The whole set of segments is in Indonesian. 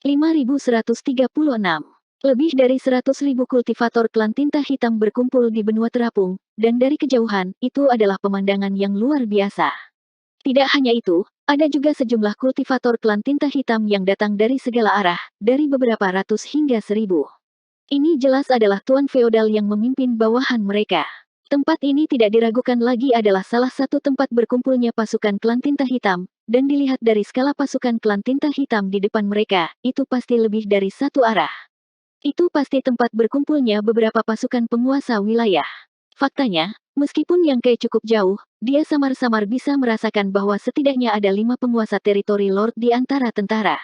5136. Lebih dari 100.000 kultivator klan tinta hitam berkumpul di benua terapung, dan dari kejauhan, itu adalah pemandangan yang luar biasa. Tidak hanya itu, ada juga sejumlah kultivator klan tinta hitam yang datang dari segala arah, dari beberapa ratus hingga 1000. Ini jelas adalah tuan feodal yang memimpin bawahan mereka. Tempat ini tidak diragukan lagi adalah salah satu tempat berkumpulnya pasukan klan tinta hitam, dan dilihat dari skala pasukan klan tinta hitam di depan mereka, itu pasti lebih dari satu arah. Itu pasti tempat berkumpulnya beberapa pasukan penguasa wilayah. Faktanya, meskipun Yang Kai cukup jauh, dia samar-samar bisa merasakan bahwa setidaknya ada 5 penguasa teritori Lord di antara tentara.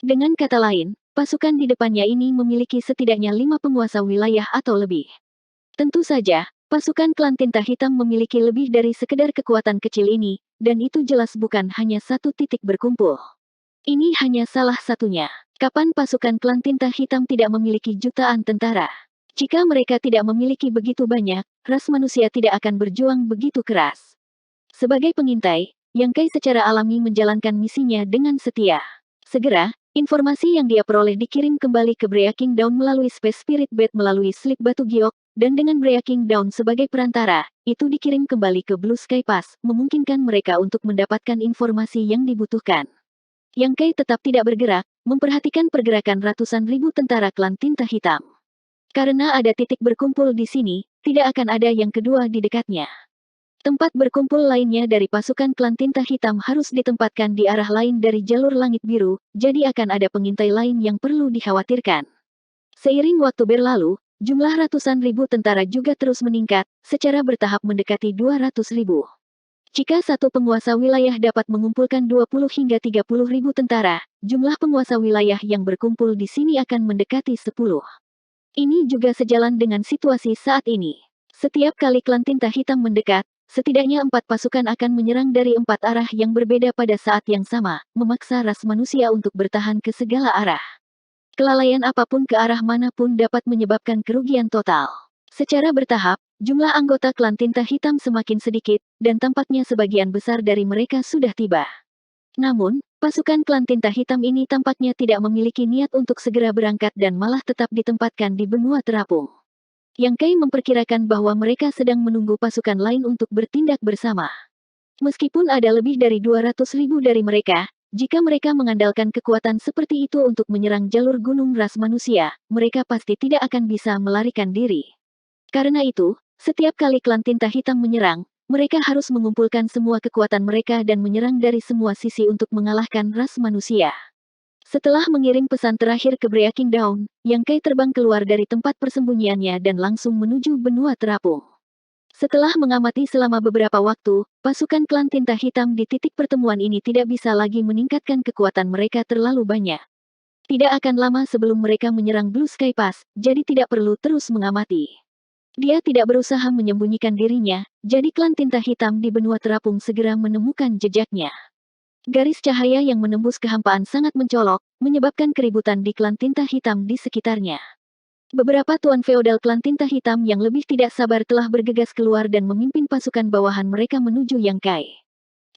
Dengan kata lain, pasukan di depannya ini memiliki setidaknya 5 penguasa wilayah atau lebih. Tentu saja, pasukan klan tinta hitam memiliki lebih dari sekedar kekuatan kecil ini, dan itu jelas bukan hanya satu titik berkumpul. Ini hanya salah satunya. Kapan pasukan klan tinta hitam tidak memiliki jutaan tentara? Jika mereka tidak memiliki begitu banyak, ras manusia tidak akan berjuang begitu keras. Sebagai pengintai, Yang Kai secara alami menjalankan misinya dengan setia. Segera, informasi yang dia peroleh dikirim kembali ke Breaking Dawn melalui Space Spirit Bed melalui slip batu giok, dan dengan Breaking Dawn sebagai perantara, itu dikirim kembali ke Blue Sky Pass, memungkinkan mereka untuk mendapatkan informasi yang dibutuhkan. Yang Kai tetap tidak bergerak, memperhatikan pergerakan ratusan ribu tentara klan tinta hitam. Karena ada titik berkumpul di sini, tidak akan ada yang kedua di dekatnya. Tempat berkumpul lainnya dari pasukan klan tinta hitam harus ditempatkan di arah lain dari jalur langit biru, jadi akan ada pengintai lain yang perlu dikhawatirkan. Seiring waktu berlalu, jumlah ratusan ribu tentara juga terus meningkat, secara bertahap mendekati 200.000. Jika satu penguasa wilayah dapat mengumpulkan 20 hingga 30.000 tentara, jumlah penguasa wilayah yang berkumpul di sini akan mendekati 10. Ini juga sejalan dengan situasi saat ini. Setiap kali klan tinta hitam mendekat, setidaknya 4 pasukan akan menyerang dari 4 arah yang berbeda pada saat yang sama, memaksa ras manusia untuk bertahan ke segala arah. Kelalaian apapun ke arah manapun dapat menyebabkan kerugian total. Secara bertahap, jumlah anggota klan tinta hitam semakin sedikit, dan tampaknya sebagian besar dari mereka sudah tiba. Namun, pasukan klan tinta hitam ini tampaknya tidak memiliki niat untuk segera berangkat dan malah tetap ditempatkan di benua terapung. Yang Kai memperkirakan bahwa mereka sedang menunggu pasukan lain untuk bertindak bersama. Meskipun ada lebih dari 200.000 dari mereka, jika mereka mengandalkan kekuatan seperti itu untuk menyerang jalur gunung ras manusia, mereka pasti tidak akan bisa melarikan diri. Karena itu, setiap kali klan tinta hitam menyerang, mereka harus mengumpulkan semua kekuatan mereka dan menyerang dari semua sisi untuk mengalahkan ras manusia. Setelah mengirim pesan terakhir ke Breaking Dawn, Yang Kai terbang keluar dari tempat persembunyiannya dan langsung menuju benua terapung. Setelah mengamati selama beberapa waktu, pasukan klan tinta hitam di titik pertemuan ini tidak bisa lagi meningkatkan kekuatan mereka terlalu banyak. Tidak akan lama sebelum mereka menyerang Blue Sky Pass, jadi tidak perlu terus mengamati. Dia tidak berusaha menyembunyikan dirinya, jadi klan tinta hitam di benua terapung segera menemukan jejaknya. Garis cahaya yang menembus kehampaan sangat mencolok, menyebabkan keributan di klan tinta hitam di sekitarnya. Beberapa tuan feodal klan tinta hitam yang lebih tidak sabar telah bergegas keluar dan memimpin pasukan bawahan mereka menuju Yang Kai.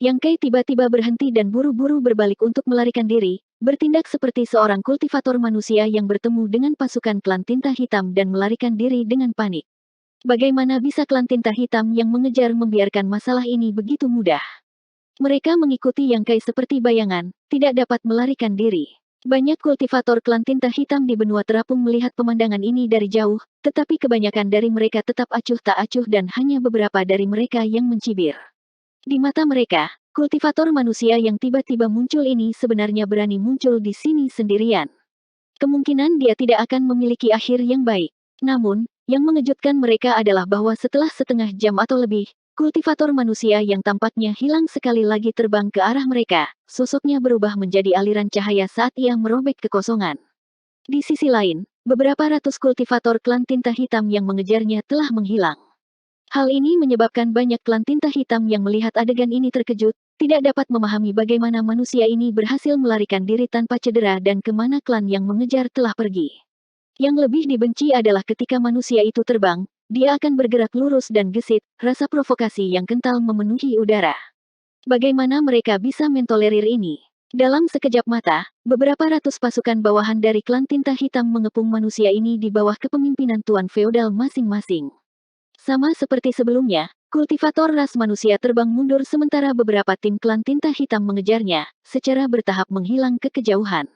Yang Kai tiba-tiba berhenti dan buru-buru berbalik untuk melarikan diri, bertindak seperti seorang kultivator manusia yang bertemu dengan pasukan klan tinta hitam dan melarikan diri dengan panik. Bagaimana bisa klan tinta hitam yang mengejar membiarkan masalah ini begitu mudah? Mereka mengikuti Yang Kai seperti bayangan, tidak dapat melarikan diri. Banyak kultivator klan tinta hitam di benua terapung melihat pemandangan ini dari jauh, tetapi kebanyakan dari mereka tetap acuh tak acuh dan hanya beberapa dari mereka yang mencibir. Di mata mereka, kultivator manusia yang tiba-tiba muncul ini sebenarnya berani muncul di sini sendirian. Kemungkinan dia tidak akan memiliki akhir yang baik. Namun, yang mengejutkan mereka adalah bahwa setelah setengah jam atau lebih, kultivator manusia yang tampaknya hilang sekali lagi terbang ke arah mereka, sosoknya berubah menjadi aliran cahaya saat ia merobek kekosongan. Di sisi lain, beberapa ratus kultivator klan tinta hitam yang mengejarnya telah menghilang. Hal ini menyebabkan banyak klan tinta hitam yang melihat adegan ini terkejut, tidak dapat memahami bagaimana manusia ini berhasil melarikan diri tanpa cedera dan kemana klan yang mengejar telah pergi. Yang lebih dibenci adalah ketika manusia itu terbang, dia akan bergerak lurus dan gesit, rasa provokasi yang kental memenuhi udara. Bagaimana mereka bisa mentolerir ini? Dalam sekejap mata, beberapa ratus pasukan bawahan dari klan tinta hitam mengepung manusia ini di bawah kepemimpinan tuan feodal masing-masing. Sama seperti sebelumnya, kultivator ras manusia terbang mundur sementara beberapa tim klan tinta hitam mengejarnya, secara bertahap menghilang ke kejauhan.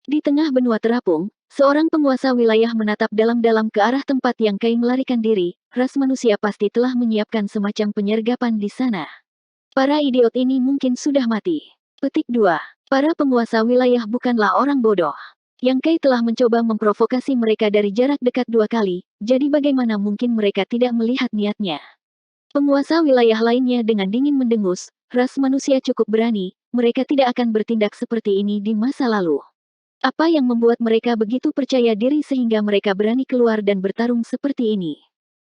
Di tengah benua terapung, seorang penguasa wilayah menatap dalam-dalam ke arah tempat yang Kai melarikan diri. Ras manusia pasti telah menyiapkan semacam penyergapan di sana. Para idiot ini mungkin sudah mati. Petik 2. Para penguasa wilayah bukanlah orang bodoh. Yang Kai telah mencoba memprovokasi mereka dari jarak dekat 2 kali, jadi bagaimana mungkin mereka tidak melihat niatnya. Penguasa wilayah lainnya dengan dingin mendengus, ras manusia cukup berani, mereka tidak akan bertindak seperti ini di masa lalu. Apa yang membuat mereka begitu percaya diri sehingga mereka berani keluar dan bertarung seperti ini?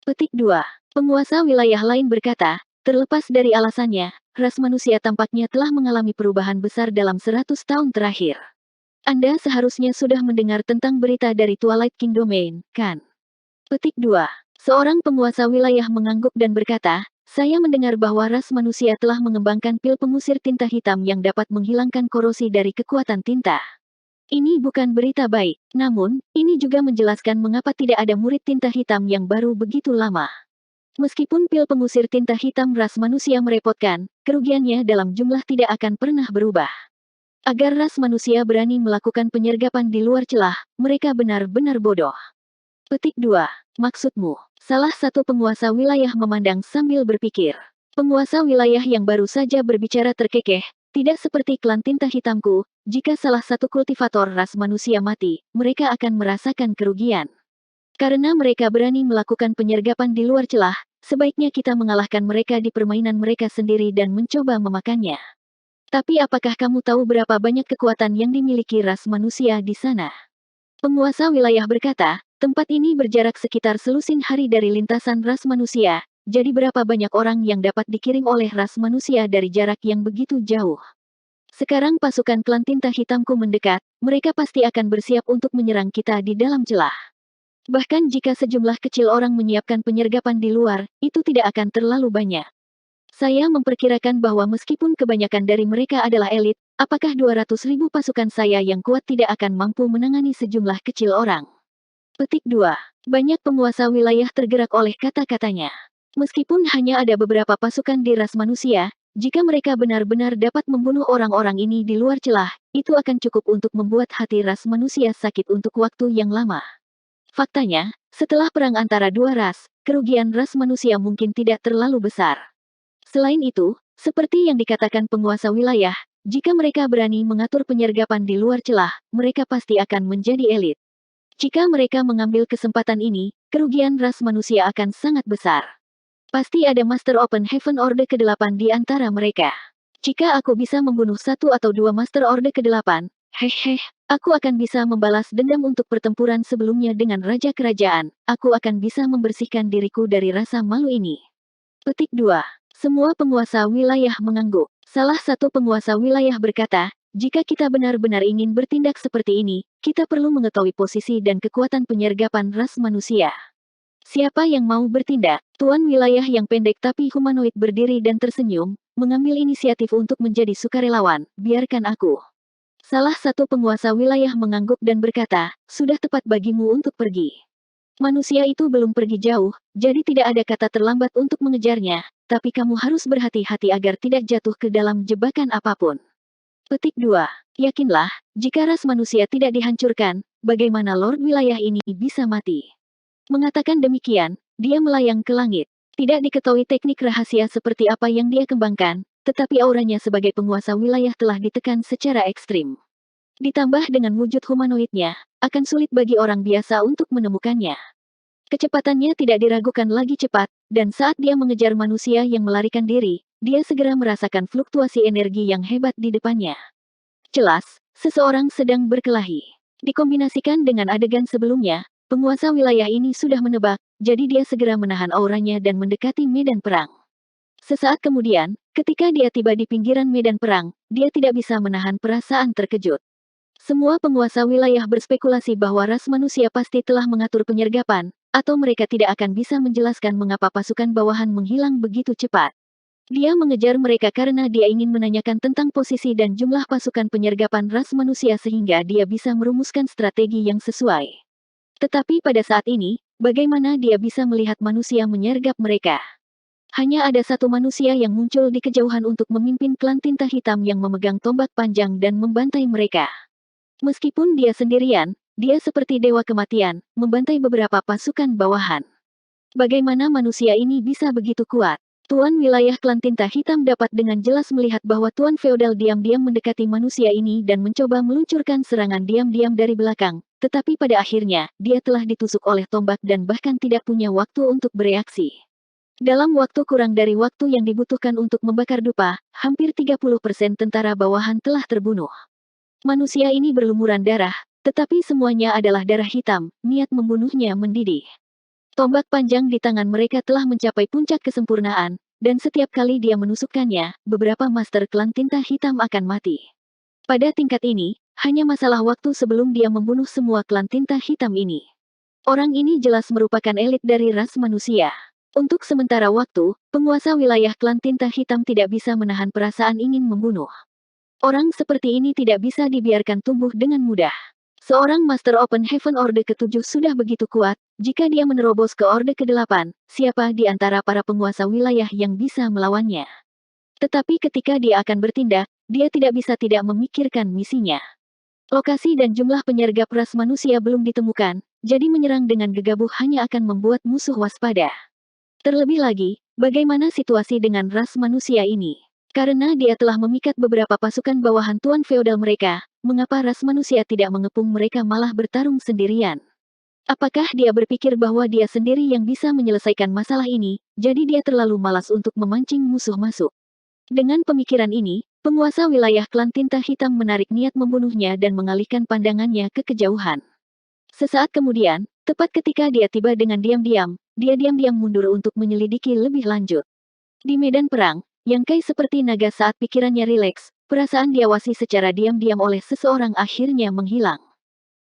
Petik 2. Penguasa wilayah lain berkata, terlepas dari alasannya, ras manusia tampaknya telah mengalami perubahan besar dalam 100 tahun terakhir. Anda seharusnya sudah mendengar tentang berita dari Twilight King Domain, kan? Petik 2. Seorang penguasa wilayah mengangguk dan berkata, saya mendengar bahwa ras manusia telah mengembangkan pil pengusir tinta hitam yang dapat menghilangkan korosi dari kekuatan tinta. Ini bukan berita baik, namun, ini juga menjelaskan mengapa tidak ada murid tinta hitam yang baru begitu lama. Meskipun pil pengusir tinta hitam ras manusia merepotkan, kerugiannya dalam jumlah tidak akan pernah berubah. Agar ras manusia berani melakukan penyergapan di luar celah, mereka benar-benar bodoh. Petik 2. Maksudmu, salah satu penguasa wilayah memandang sambil berpikir. Penguasa wilayah yang baru saja berbicara terkekeh, tidak seperti klan tinta hitamku, jika salah satu kultivator ras manusia mati, mereka akan merasakan kerugian. Karena mereka berani melakukan penyergapan di luar celah, sebaiknya kita mengalahkan mereka di permainan mereka sendiri dan mencoba memakannya. Tapi apakah kamu tahu berapa banyak kekuatan yang dimiliki ras manusia di sana? Penguasa wilayah berkata, tempat ini berjarak sekitar selusin hari dari lintasan ras manusia, jadi berapa banyak orang yang dapat dikirim oleh ras manusia dari jarak yang begitu jauh? Sekarang pasukan klan tinta hitamku mendekat, mereka pasti akan bersiap untuk menyerang kita di dalam celah. Bahkan jika sejumlah kecil orang menyiapkan penyergapan di luar, itu tidak akan terlalu banyak. Saya memperkirakan bahwa meskipun kebanyakan dari mereka adalah elit, apakah 200.000 pasukan saya yang kuat tidak akan mampu menangani sejumlah kecil orang? Petik 2. Banyak penguasa wilayah tergerak oleh kata-katanya. Meskipun hanya ada beberapa pasukan di ras manusia, jika mereka benar-benar dapat membunuh orang-orang ini di luar celah, itu akan cukup untuk membuat hati ras manusia sakit untuk waktu yang lama. Faktanya, setelah perang antara dua ras, kerugian ras manusia mungkin tidak terlalu besar. Selain itu, seperti yang dikatakan penguasa wilayah, jika mereka berani mengatur penyergapan di luar celah, mereka pasti akan menjadi elit. Jika mereka mengambil kesempatan ini, kerugian ras manusia akan sangat besar. Pasti ada Master Open Heaven Orde ke-8 di antara mereka. Jika aku bisa membunuh 1 atau 2 Master Orde ke-8, aku akan bisa membalas dendam untuk pertempuran sebelumnya dengan Raja Kerajaan, aku akan bisa membersihkan diriku dari rasa malu ini. Petik 2. Semua penguasa wilayah mengangguk. Salah satu penguasa wilayah berkata, jika kita benar-benar ingin bertindak seperti ini, kita perlu mengetahui posisi dan kekuatan penyergapan ras manusia. Siapa yang mau bertindak? Tuan wilayah yang pendek tapi humanoid berdiri dan tersenyum, mengambil inisiatif untuk menjadi sukarelawan, biarkan aku. Salah satu penguasa wilayah mengangguk dan berkata, sudah tepat bagimu untuk pergi. Manusia itu belum pergi jauh, jadi tidak ada kata terlambat untuk mengejarnya, tapi kamu harus berhati-hati agar tidak jatuh ke dalam jebakan apapun. Petik 2. Yakinlah, jika ras manusia tidak dihancurkan, bagaimana Lord wilayah ini bisa mati? Mengatakan demikian, dia melayang ke langit. Tidak diketahui teknik rahasia seperti apa yang dia kembangkan, tetapi auranya sebagai penguasa wilayah telah ditekan secara ekstrim. Ditambah dengan wujud humanoidnya, akan sulit bagi orang biasa untuk menemukannya. Kecepatannya tidak diragukan lagi cepat, dan saat dia mengejar manusia yang melarikan diri, dia segera merasakan fluktuasi energi yang hebat di depannya. Jelas, seseorang sedang berkelahi. Dikombinasikan dengan adegan sebelumnya, penguasa wilayah ini sudah menebak, jadi dia segera menahan auranya dan mendekati medan perang. Sesaat kemudian, ketika dia tiba di pinggiran medan perang, dia tidak bisa menahan perasaan terkejut. Semua penguasa wilayah berspekulasi bahwa ras manusia pasti telah mengatur penyergapan, atau mereka tidak akan bisa menjelaskan mengapa pasukan bawahan menghilang begitu cepat. Dia mengejar mereka karena dia ingin menanyakan tentang posisi dan jumlah pasukan penyergapan ras manusia sehingga dia bisa merumuskan strategi yang sesuai. Tetapi pada saat ini, bagaimana dia bisa melihat manusia menyergap mereka? Hanya ada satu manusia yang muncul di kejauhan untuk memimpin klan tinta hitam yang memegang tombak panjang dan membantai mereka. Meskipun dia sendirian, dia seperti dewa kematian, membantai beberapa pasukan bawahan. Bagaimana manusia ini bisa begitu kuat? Tuan wilayah klan tinta hitam dapat dengan jelas melihat bahwa Tuan Feodal diam-diam mendekati manusia ini dan mencoba meluncurkan serangan diam-diam dari belakang, tetapi pada akhirnya, dia telah ditusuk oleh tombak dan bahkan tidak punya waktu untuk bereaksi. Dalam waktu kurang dari waktu yang dibutuhkan untuk membakar dupa, hampir 30% tentara bawahan telah terbunuh. Manusia ini berlumuran darah, tetapi semuanya adalah darah hitam, niat membunuhnya mendidih. Tombak panjang di tangan mereka telah mencapai puncak kesempurnaan, dan setiap kali dia menusukkannya, beberapa master klan tinta hitam akan mati. Pada tingkat ini, hanya masalah waktu sebelum dia membunuh semua klan tinta hitam ini. Orang ini jelas merupakan elit dari ras manusia. Untuk sementara waktu, penguasa wilayah klan tinta hitam tidak bisa menahan perasaan ingin membunuh. Orang seperti ini tidak bisa dibiarkan tumbuh dengan mudah. Seorang Master Open Heaven Orde ke-7 sudah begitu kuat, jika dia menerobos ke Orde ke-8, siapa di antara para penguasa wilayah yang bisa melawannya? Tetapi ketika dia akan bertindak, dia tidak bisa tidak memikirkan misinya. Lokasi dan jumlah penyergap ras manusia belum ditemukan, jadi menyerang dengan gegabah hanya akan membuat musuh waspada. Terlebih lagi, bagaimana situasi dengan ras manusia ini? Karena dia telah memikat beberapa pasukan bawahan Tuan Feodal mereka, mengapa ras manusia tidak mengepung mereka malah bertarung sendirian? Apakah dia berpikir bahwa dia sendiri yang bisa menyelesaikan masalah ini, jadi dia terlalu malas untuk memancing musuh masuk? Dengan pemikiran ini, penguasa wilayah klan tinta hitam menarik niat membunuhnya dan mengalihkan pandangannya ke kejauhan. Sesaat kemudian, tepat ketika dia tiba dengan diam-diam, dia diam-diam mundur untuk menyelidiki lebih lanjut. Di medan perang, Yang Kai seperti naga saat pikirannya rileks, perasaan diawasi secara diam-diam oleh seseorang akhirnya menghilang.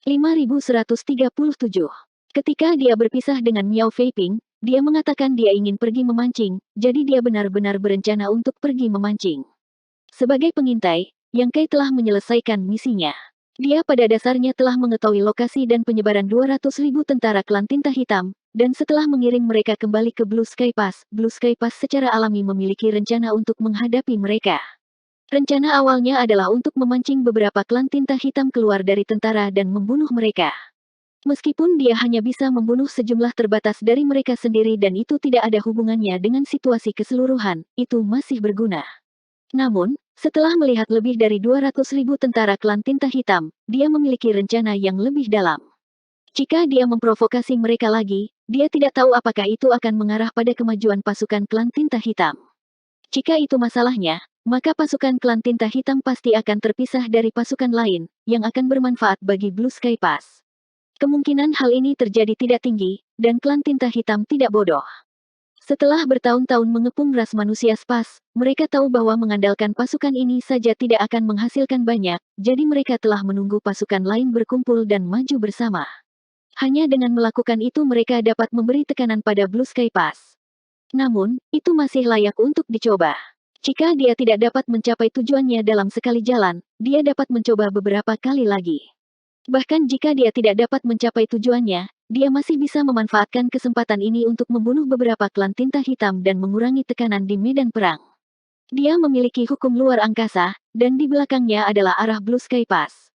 5137. Ketika dia berpisah dengan Miao Feiping, dia mengatakan dia ingin pergi memancing, jadi dia benar-benar berencana untuk pergi memancing. Sebagai pengintai, Yang Kai telah menyelesaikan misinya. Dia pada dasarnya telah mengetahui lokasi dan penyebaran 200.000 tentara klan tinta hitam, dan setelah mengirim mereka kembali ke Blue Sky Pass secara alami memiliki rencana untuk menghadapi mereka. Rencana awalnya adalah untuk memancing beberapa klan tinta hitam keluar dari tentara dan membunuh mereka. Meskipun dia hanya bisa membunuh sejumlah terbatas dari mereka sendiri dan itu tidak ada hubungannya dengan situasi keseluruhan, itu masih berguna. Namun, setelah melihat lebih dari 200.000 tentara klan tinta hitam, dia memiliki rencana yang lebih dalam. Jika dia memprovokasi mereka lagi, dia tidak tahu apakah itu akan mengarah pada kemajuan pasukan klan tinta hitam. Jika itu masalahnya, maka pasukan klan tinta hitam pasti akan terpisah dari pasukan lain, yang akan bermanfaat bagi Blue Sky Pass. Kemungkinan hal ini terjadi tidak tinggi, dan klan tinta hitam tidak bodoh. Setelah bertahun-tahun mengepung ras manusia spas, mereka tahu bahwa mengandalkan pasukan ini saja tidak akan menghasilkan banyak, jadi mereka telah menunggu pasukan lain berkumpul dan maju bersama. Hanya dengan melakukan itu mereka dapat memberi tekanan pada Blue Sky Pass. Namun, itu masih layak untuk dicoba. Jika dia tidak dapat mencapai tujuannya dalam sekali jalan, dia dapat mencoba beberapa kali lagi. Bahkan jika dia tidak dapat mencapai tujuannya, dia masih bisa memanfaatkan kesempatan ini untuk membunuh beberapa klan tinta hitam dan mengurangi tekanan di medan perang. Dia memiliki hukum luar angkasa, dan di belakangnya adalah arah Blue Sky Pass.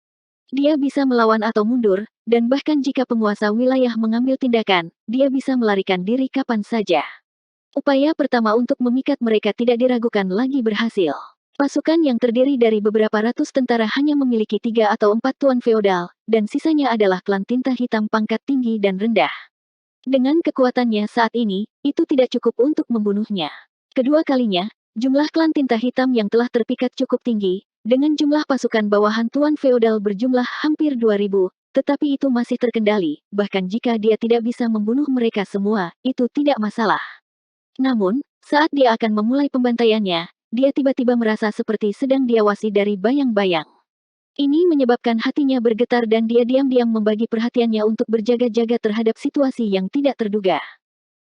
Dia bisa melawan atau mundur, dan bahkan jika penguasa wilayah mengambil tindakan, dia bisa melarikan diri kapan saja. Upaya pertama untuk memikat mereka tidak diragukan lagi berhasil. Pasukan yang terdiri dari beberapa ratus tentara hanya memiliki 3 atau 4 tuan feodal, dan sisanya adalah klan tinta hitam pangkat tinggi dan rendah. Dengan kekuatannya saat ini, itu tidak cukup untuk membunuhnya. Kedua kalinya, jumlah klan tinta hitam yang telah terpikat cukup tinggi, dengan jumlah pasukan bawahan tuan feodal berjumlah hampir 2.000, tetapi itu masih terkendali, bahkan jika dia tidak bisa membunuh mereka semua, itu tidak masalah. Namun, saat dia akan memulai pembantaiannya, dia tiba-tiba merasa seperti sedang diawasi dari bayang-bayang. Ini menyebabkan hatinya bergetar dan dia diam-diam membagi perhatiannya untuk berjaga-jaga terhadap situasi yang tidak terduga.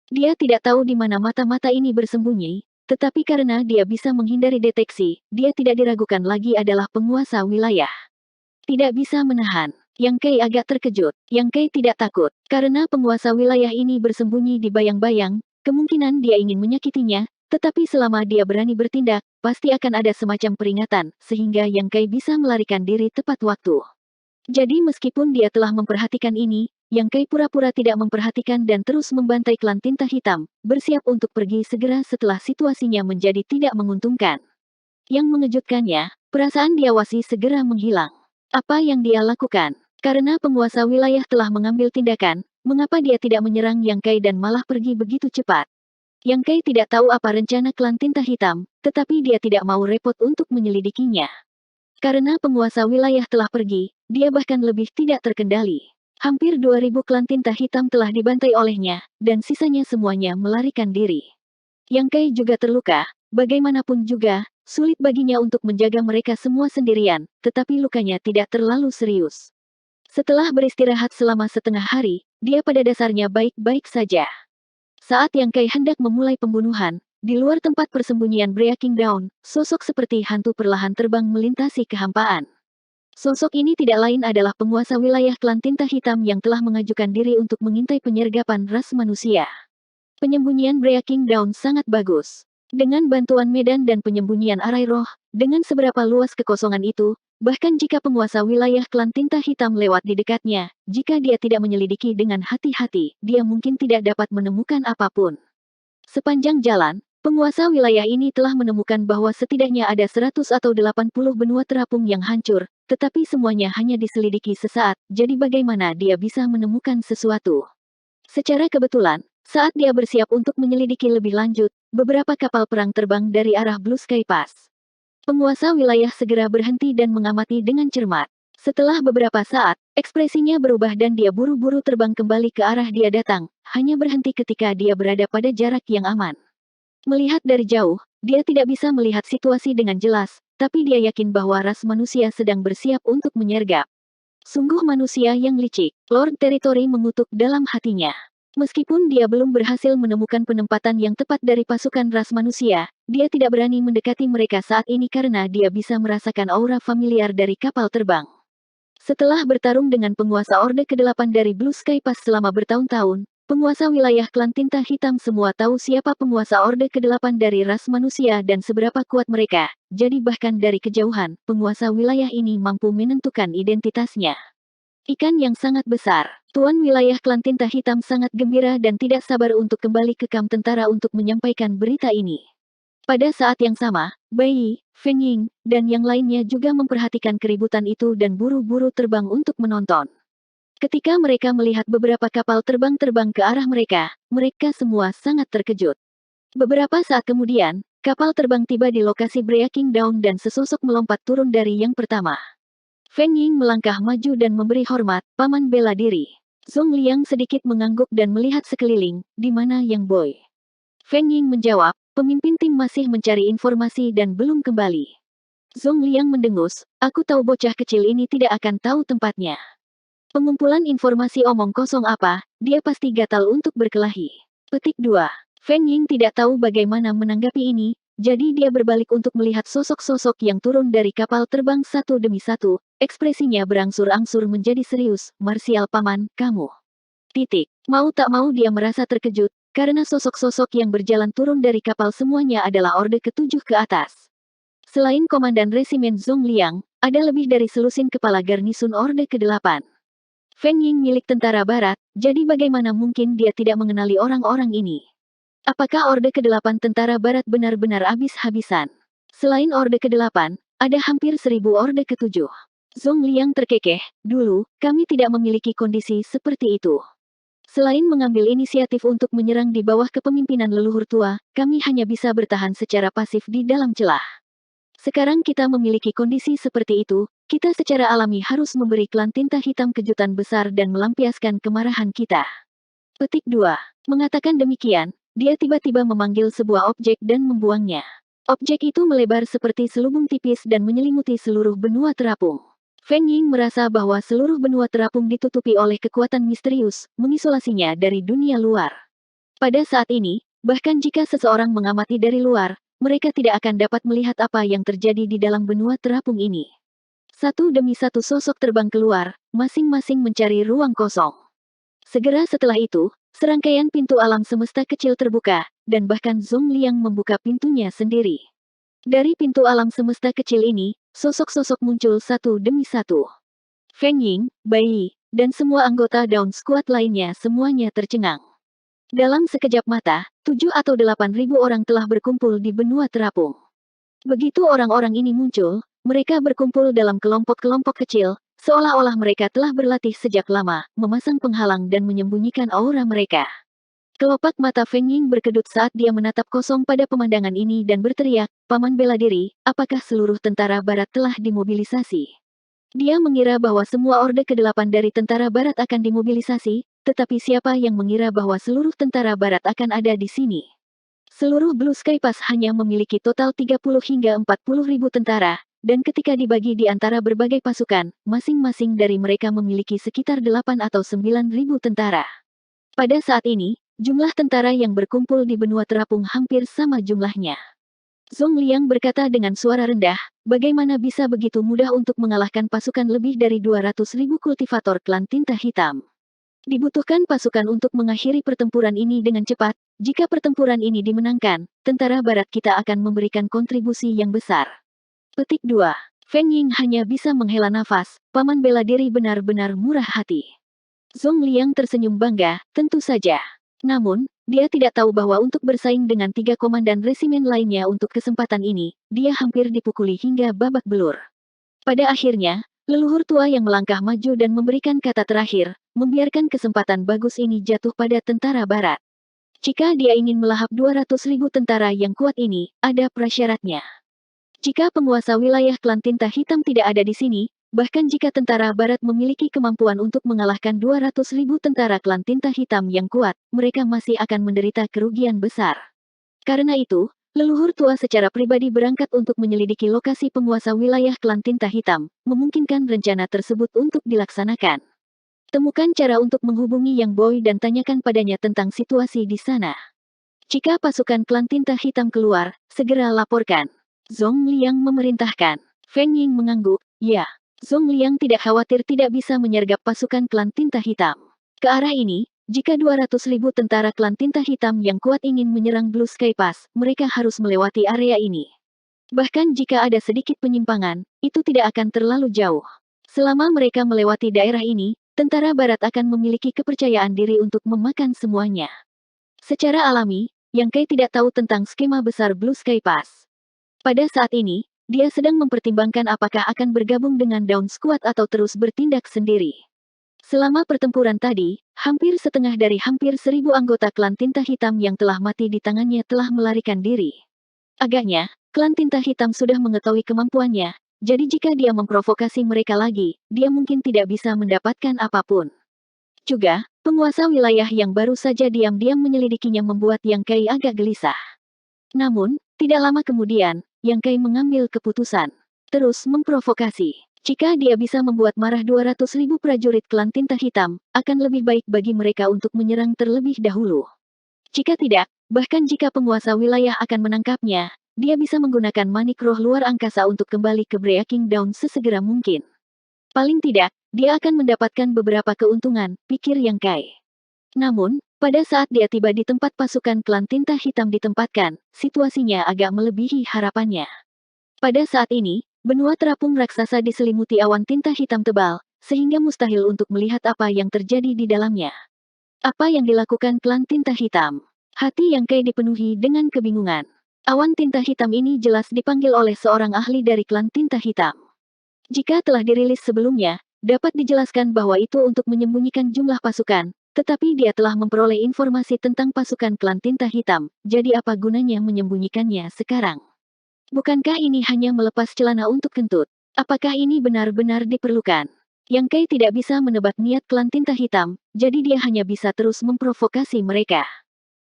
Dia tidak tahu di mana mata-mata ini bersembunyi, Tetapi karena dia bisa menghindari deteksi, dia tidak diragukan lagi adalah penguasa wilayah. Tidak bisa menahan. Yang Kei agak terkejut. Yang Kei tidak takut, karena penguasa wilayah ini bersembunyi di bayang-bayang, kemungkinan dia ingin menyakitinya, tetapi selama dia berani bertindak, pasti akan ada semacam peringatan, sehingga Yang Kei bisa melarikan diri tepat waktu. Jadi meskipun dia telah memperhatikan ini, Yang Kei pura-pura tidak memperhatikan dan terus membantai klan tinta hitam, bersiap untuk pergi segera setelah situasinya menjadi tidak menguntungkan. Yang mengejutkannya, perasaan Diawasi segera menghilang. Apa yang dia lakukan? Karena penguasa wilayah telah mengambil tindakan, mengapa dia tidak menyerang Yang Kei dan malah pergi begitu cepat? Yang Kei tidak tahu apa rencana klan tinta hitam, tetapi dia tidak mau repot untuk menyelidikinya. Karena penguasa wilayah telah pergi, dia bahkan lebih tidak terkendali. Hampir 2000 klan tinta hitam telah dibantai olehnya, dan sisanya semuanya melarikan diri. Yang Kei juga terluka, bagaimanapun juga, sulit baginya untuk menjaga mereka semua sendirian, tetapi lukanya tidak terlalu serius. Setelah beristirahat selama setengah hari, dia pada dasarnya baik-baik saja. Saat Yang Kei hendak memulai pembunuhan, di luar tempat persembunyian Breaking Dawn, sosok seperti hantu perlahan terbang melintasi kehampaan. Sosok ini tidak lain adalah penguasa wilayah klan tinta hitam yang telah mengajukan diri untuk mengintai penyergapan ras manusia. Penyembunyian Breaking Dawn sangat bagus. Dengan bantuan medan dan penyembunyian arai roh, dengan seberapa luas kekosongan itu, bahkan jika penguasa wilayah klan tinta hitam lewat di dekatnya, jika dia tidak menyelidiki dengan hati-hati, dia mungkin tidak dapat menemukan apapun. Sepanjang jalan, penguasa wilayah ini telah menemukan bahwa setidaknya ada 100 atau 80 benua terapung yang hancur, tetapi semuanya hanya diselidiki sesaat, jadi bagaimana dia bisa menemukan sesuatu? Secara kebetulan, saat dia bersiap untuk menyelidiki lebih lanjut, beberapa kapal perang terbang dari arah Blue Sky Pass. Penguasa wilayah segera berhenti dan mengamati dengan cermat. Setelah beberapa saat, ekspresinya berubah dan dia buru-buru terbang kembali ke arah dia datang, hanya berhenti ketika dia berada pada jarak yang aman. Melihat dari jauh, dia tidak bisa melihat situasi dengan jelas, tapi dia yakin bahwa ras manusia sedang bersiap untuk menyergap. Sungguh manusia yang licik, Lord Territory mengutuk dalam hatinya. Meskipun dia belum berhasil menemukan penempatan yang tepat dari pasukan ras manusia, dia tidak berani mendekati mereka saat ini karena dia bisa merasakan aura familiar dari kapal terbang. Setelah bertarung dengan penguasa Orde ke-8 dari Blue Sky Pass selama bertahun-tahun, penguasa wilayah klan tinta hitam semua tahu siapa penguasa Orde ke-8 dari ras manusia dan seberapa kuat mereka, jadi bahkan dari kejauhan, penguasa wilayah ini mampu menentukan identitasnya. Ikan yang sangat besar. Tuan wilayah klan tinta hitam sangat gembira dan tidak sabar untuk kembali ke kamp tentara untuk menyampaikan berita ini. Pada saat yang sama, Bai Yi, Feng Ying, dan yang lainnya juga memperhatikan keributan itu dan buru-buru terbang untuk menonton. Ketika mereka melihat beberapa kapal terbang ke arah mereka, mereka semua sangat terkejut. Beberapa saat kemudian, kapal terbang tiba di lokasi Breaking Dawn dan sesosok melompat turun dari yang pertama. Feng Ying melangkah maju dan memberi hormat, paman bela diri. Zhong Liang sedikit mengangguk dan melihat sekeliling, di mana Yang Boy. Feng Ying menjawab, pemimpin tim masih mencari informasi dan belum kembali. Zhong Liang mendengus, aku tahu bocah kecil ini tidak akan tahu tempatnya. Pengumpulan informasi omong kosong apa, dia pasti gatal untuk berkelahi. Petik 2. Feng Ying tidak tahu bagaimana menanggapi ini, jadi dia berbalik untuk melihat sosok-sosok yang turun dari kapal terbang satu demi satu, ekspresinya berangsur-angsur menjadi serius, marsial paman, kamu. Titik. Mau tak mau dia merasa terkejut, karena sosok-sosok yang berjalan turun dari kapal semuanya adalah Orde ke-7 ke atas. Selain Komandan Resimen Zhong Liang, ada lebih dari selusin kepala garnisun Orde ke-8. Feng Ying milik tentara barat, jadi bagaimana mungkin dia tidak mengenali orang-orang ini? Apakah Orde ke-8 tentara barat benar-benar habis-habisan? Selain Orde ke-8, ada hampir 1000 Orde ke-7. Zhong Liang terkekeh, dulu, kami tidak memiliki kondisi seperti itu. Selain mengambil inisiatif untuk menyerang di bawah kepemimpinan leluhur tua, kami hanya bisa bertahan secara pasif di dalam celah. Sekarang kita memiliki kondisi seperti itu, kita secara alami harus memberi klan tinta hitam kejutan besar dan melampiaskan kemarahan kita. Petik 2. Mengatakan demikian, dia tiba-tiba memanggil sebuah objek dan membuangnya. Objek itu melebar seperti selubung tipis dan menyelimuti seluruh benua terapung. Feng Ying merasa bahwa seluruh benua terapung ditutupi oleh kekuatan misterius, mengisolasinya dari dunia luar. Pada saat ini, Bahkan jika seseorang mengamati dari luar, mereka tidak akan dapat melihat apa yang terjadi di dalam benua terapung ini. Satu demi satu sosok terbang keluar, masing-masing mencari ruang kosong. Segera setelah itu, serangkaian pintu alam semesta kecil terbuka, dan bahkan Zhong Liang membuka pintunya sendiri. Dari pintu alam semesta kecil ini, sosok-sosok muncul satu demi satu. Feng Ying, Bai Yi, dan semua anggota Dawn Squad lainnya semuanya tercengang. Dalam sekejap mata, 7 atau 8 ribu orang telah berkumpul di benua terapung. Begitu orang-orang ini muncul, mereka berkumpul dalam kelompok-kelompok kecil, seolah-olah mereka telah berlatih sejak lama, memasang penghalang dan menyembunyikan aura mereka. Kelopak mata Feng Ying berkedut saat dia menatap kosong pada pemandangan ini dan berteriak, "Paman bela diri, apakah seluruh tentara barat telah dimobilisasi?" Dia mengira bahwa semua orde ke-8 dari tentara barat akan dimobilisasi, tetapi siapa yang mengira bahwa seluruh tentara barat akan ada di sini? Seluruh Blue Sky Pass hanya memiliki total 30 hingga 40 ribu tentara, dan ketika dibagi di antara berbagai pasukan, masing-masing dari mereka memiliki sekitar 8 atau 9 ribu tentara. Pada saat ini, jumlah tentara yang berkumpul di benua terapung hampir sama jumlahnya. Zhong Liang berkata dengan suara rendah, bagaimana bisa begitu mudah untuk mengalahkan pasukan lebih dari 200 ribu kultivator klan tinta hitam? Dibutuhkan pasukan untuk mengakhiri pertempuran ini dengan cepat. Jika pertempuran ini dimenangkan, tentara barat kita akan memberikan kontribusi yang besar. Petik 2. Feng Ying hanya bisa menghela nafas, paman bela diri benar-benar murah hati. Zhong Liang tersenyum bangga, tentu saja. Namun, dia tidak tahu bahwa untuk bersaing dengan 3 komandan resimen lainnya untuk kesempatan ini, dia hampir dipukuli hingga babak belur. Pada akhirnya, leluhur tua yang melangkah maju dan memberikan kata terakhir, membiarkan kesempatan bagus ini jatuh pada tentara barat. Jika dia ingin melahap 200 ribu tentara yang kuat ini, ada prasyaratnya. Jika penguasa wilayah klan tinta hitam tidak ada di sini, bahkan jika tentara barat memiliki kemampuan untuk mengalahkan 200 ribu tentara klan tinta hitam yang kuat, mereka masih akan menderita kerugian besar. Karena itu, leluhur tua secara pribadi berangkat untuk menyelidiki lokasi penguasa wilayah klan tinta hitam, memungkinkan rencana tersebut untuk dilaksanakan. Temukan cara untuk menghubungi Yang Boy dan tanyakan padanya tentang situasi di sana. Jika pasukan klan tinta hitam keluar, segera laporkan. Zhong Liang memerintahkan. Feng Ying mengangguk, ya. Zhong Liang tidak khawatir tidak bisa menyergap pasukan klan tinta hitam. Ke arah ini, jika 200 ribu tentara klan tinta hitam yang kuat ingin menyerang Blue Sky Pass, mereka harus melewati area ini. Bahkan jika ada sedikit penyimpangan, itu tidak akan terlalu jauh. Selama mereka melewati daerah ini, tentara barat akan memiliki kepercayaan diri untuk memakan semuanya. Secara alami, Yang Kai tidak tahu tentang skema besar Blue Sky Pass. Pada saat ini, dia sedang mempertimbangkan apakah akan bergabung dengan Dawn Squad atau terus bertindak sendiri. Selama pertempuran tadi, hampir setengah dari hampir 1000 anggota klan tinta hitam yang telah mati di tangannya telah melarikan diri. Agaknya, klan tinta hitam sudah mengetahui kemampuannya, jadi jika dia memprovokasi mereka lagi, dia mungkin tidak bisa mendapatkan apapun. Juga, penguasa wilayah yang baru saja diam-diam menyelidikinya membuat Yang Kai agak gelisah. Namun, tidak lama kemudian, Yang Kai mengambil keputusan. Terus memprovokasi. Jika dia bisa membuat marah 200 ribu prajurit klan tinta hitam, akan lebih baik bagi mereka untuk menyerang terlebih dahulu. Jika tidak, bahkan jika penguasa wilayah akan menangkapnya, dia bisa menggunakan manik roh luar angkasa untuk kembali ke Breaking Dawn sesegera mungkin. Paling tidak, dia akan mendapatkan beberapa keuntungan, pikir Yang Kai. Namun, pada saat dia tiba di tempat pasukan klan tinta hitam ditempatkan, situasinya agak melebihi harapannya. Pada saat ini, benua terapung raksasa diselimuti awan tinta hitam tebal, sehingga mustahil untuk melihat apa yang terjadi di dalamnya. Apa yang dilakukan klan tinta hitam? Hati Yang Kai dipenuhi dengan kebingungan. Awan tinta hitam ini jelas dipanggil oleh seorang ahli dari klan tinta hitam. Jika telah dirilis sebelumnya, dapat dijelaskan bahwa itu untuk menyembunyikan jumlah pasukan, tetapi dia telah memperoleh informasi tentang pasukan klan tinta hitam, jadi apa gunanya menyembunyikannya sekarang? Bukankah ini hanya melepas celana untuk kentut? Apakah ini benar-benar diperlukan? Yang Kai tidak bisa menebak niat klan tinta hitam, jadi dia hanya bisa terus memprovokasi mereka.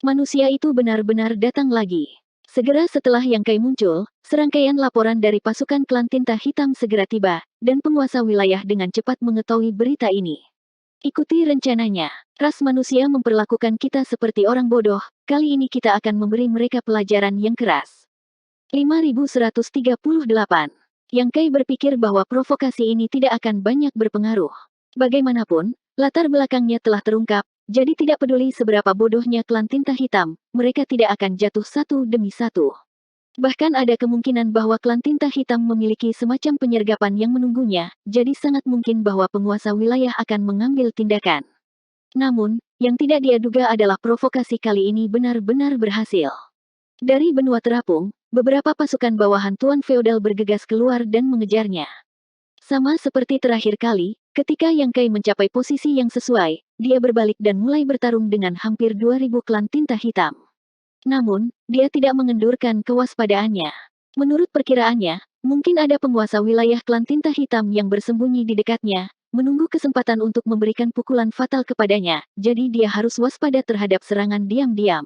Manusia itu benar-benar datang lagi. Segera setelah Yang Kai muncul, serangkaian laporan dari pasukan klan tinta hitam segera tiba, dan penguasa wilayah dengan cepat mengetahui berita ini. Ikuti rencananya. Ras manusia memperlakukan kita seperti orang bodoh, kali ini kita akan memberi mereka pelajaran yang keras. 5138. Yang Kai berpikir bahwa provokasi ini tidak akan banyak berpengaruh. Bagaimanapun, latar belakangnya telah terungkap, jadi tidak peduli seberapa bodohnya klan tinta hitam, mereka tidak akan jatuh satu demi satu. Bahkan ada kemungkinan bahwa klan tinta hitam memiliki semacam penyergapan yang menunggunya, jadi sangat mungkin bahwa penguasa wilayah akan mengambil tindakan. Namun, yang tidak dia duga adalah provokasi kali ini benar-benar berhasil. Dari benua terapung, beberapa pasukan bawahan Tuan Feodal bergegas keluar dan mengejarnya. Sama seperti terakhir kali, ketika Yang Kai mencapai posisi yang sesuai, dia berbalik dan mulai bertarung dengan hampir 2000 klan tinta hitam. Namun, dia tidak mengendurkan kewaspadaannya. Menurut perkiraannya, mungkin ada penguasa wilayah klan tinta hitam yang bersembunyi di dekatnya, menunggu kesempatan untuk memberikan pukulan fatal kepadanya, jadi dia harus waspada terhadap serangan diam-diam.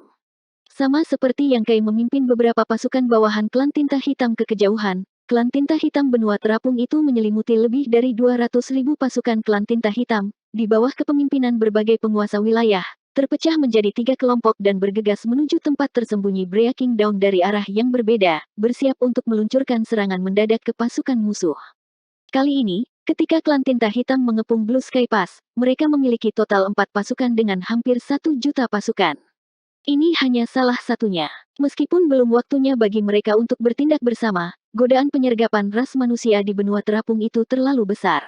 Sama seperti Yang Kai memimpin beberapa pasukan bawahan klan tinta hitam ke kejauhan, klan tinta hitam benua terapung itu menyelimuti lebih dari 200.000 pasukan klan tinta hitam, di bawah kepemimpinan berbagai penguasa wilayah, terpecah menjadi 3 kelompok dan bergegas menuju tempat tersembunyi Breaking Dawn dari arah yang berbeda, bersiap untuk meluncurkan serangan mendadak ke pasukan musuh. Kali ini, ketika klan tinta hitam mengepung Blue Sky Pass, mereka memiliki total 4 pasukan dengan hampir 1 juta pasukan. Ini hanya salah satunya. Meskipun belum waktunya bagi mereka untuk bertindak bersama, godaan penyergapan ras manusia di benua terapung itu terlalu besar.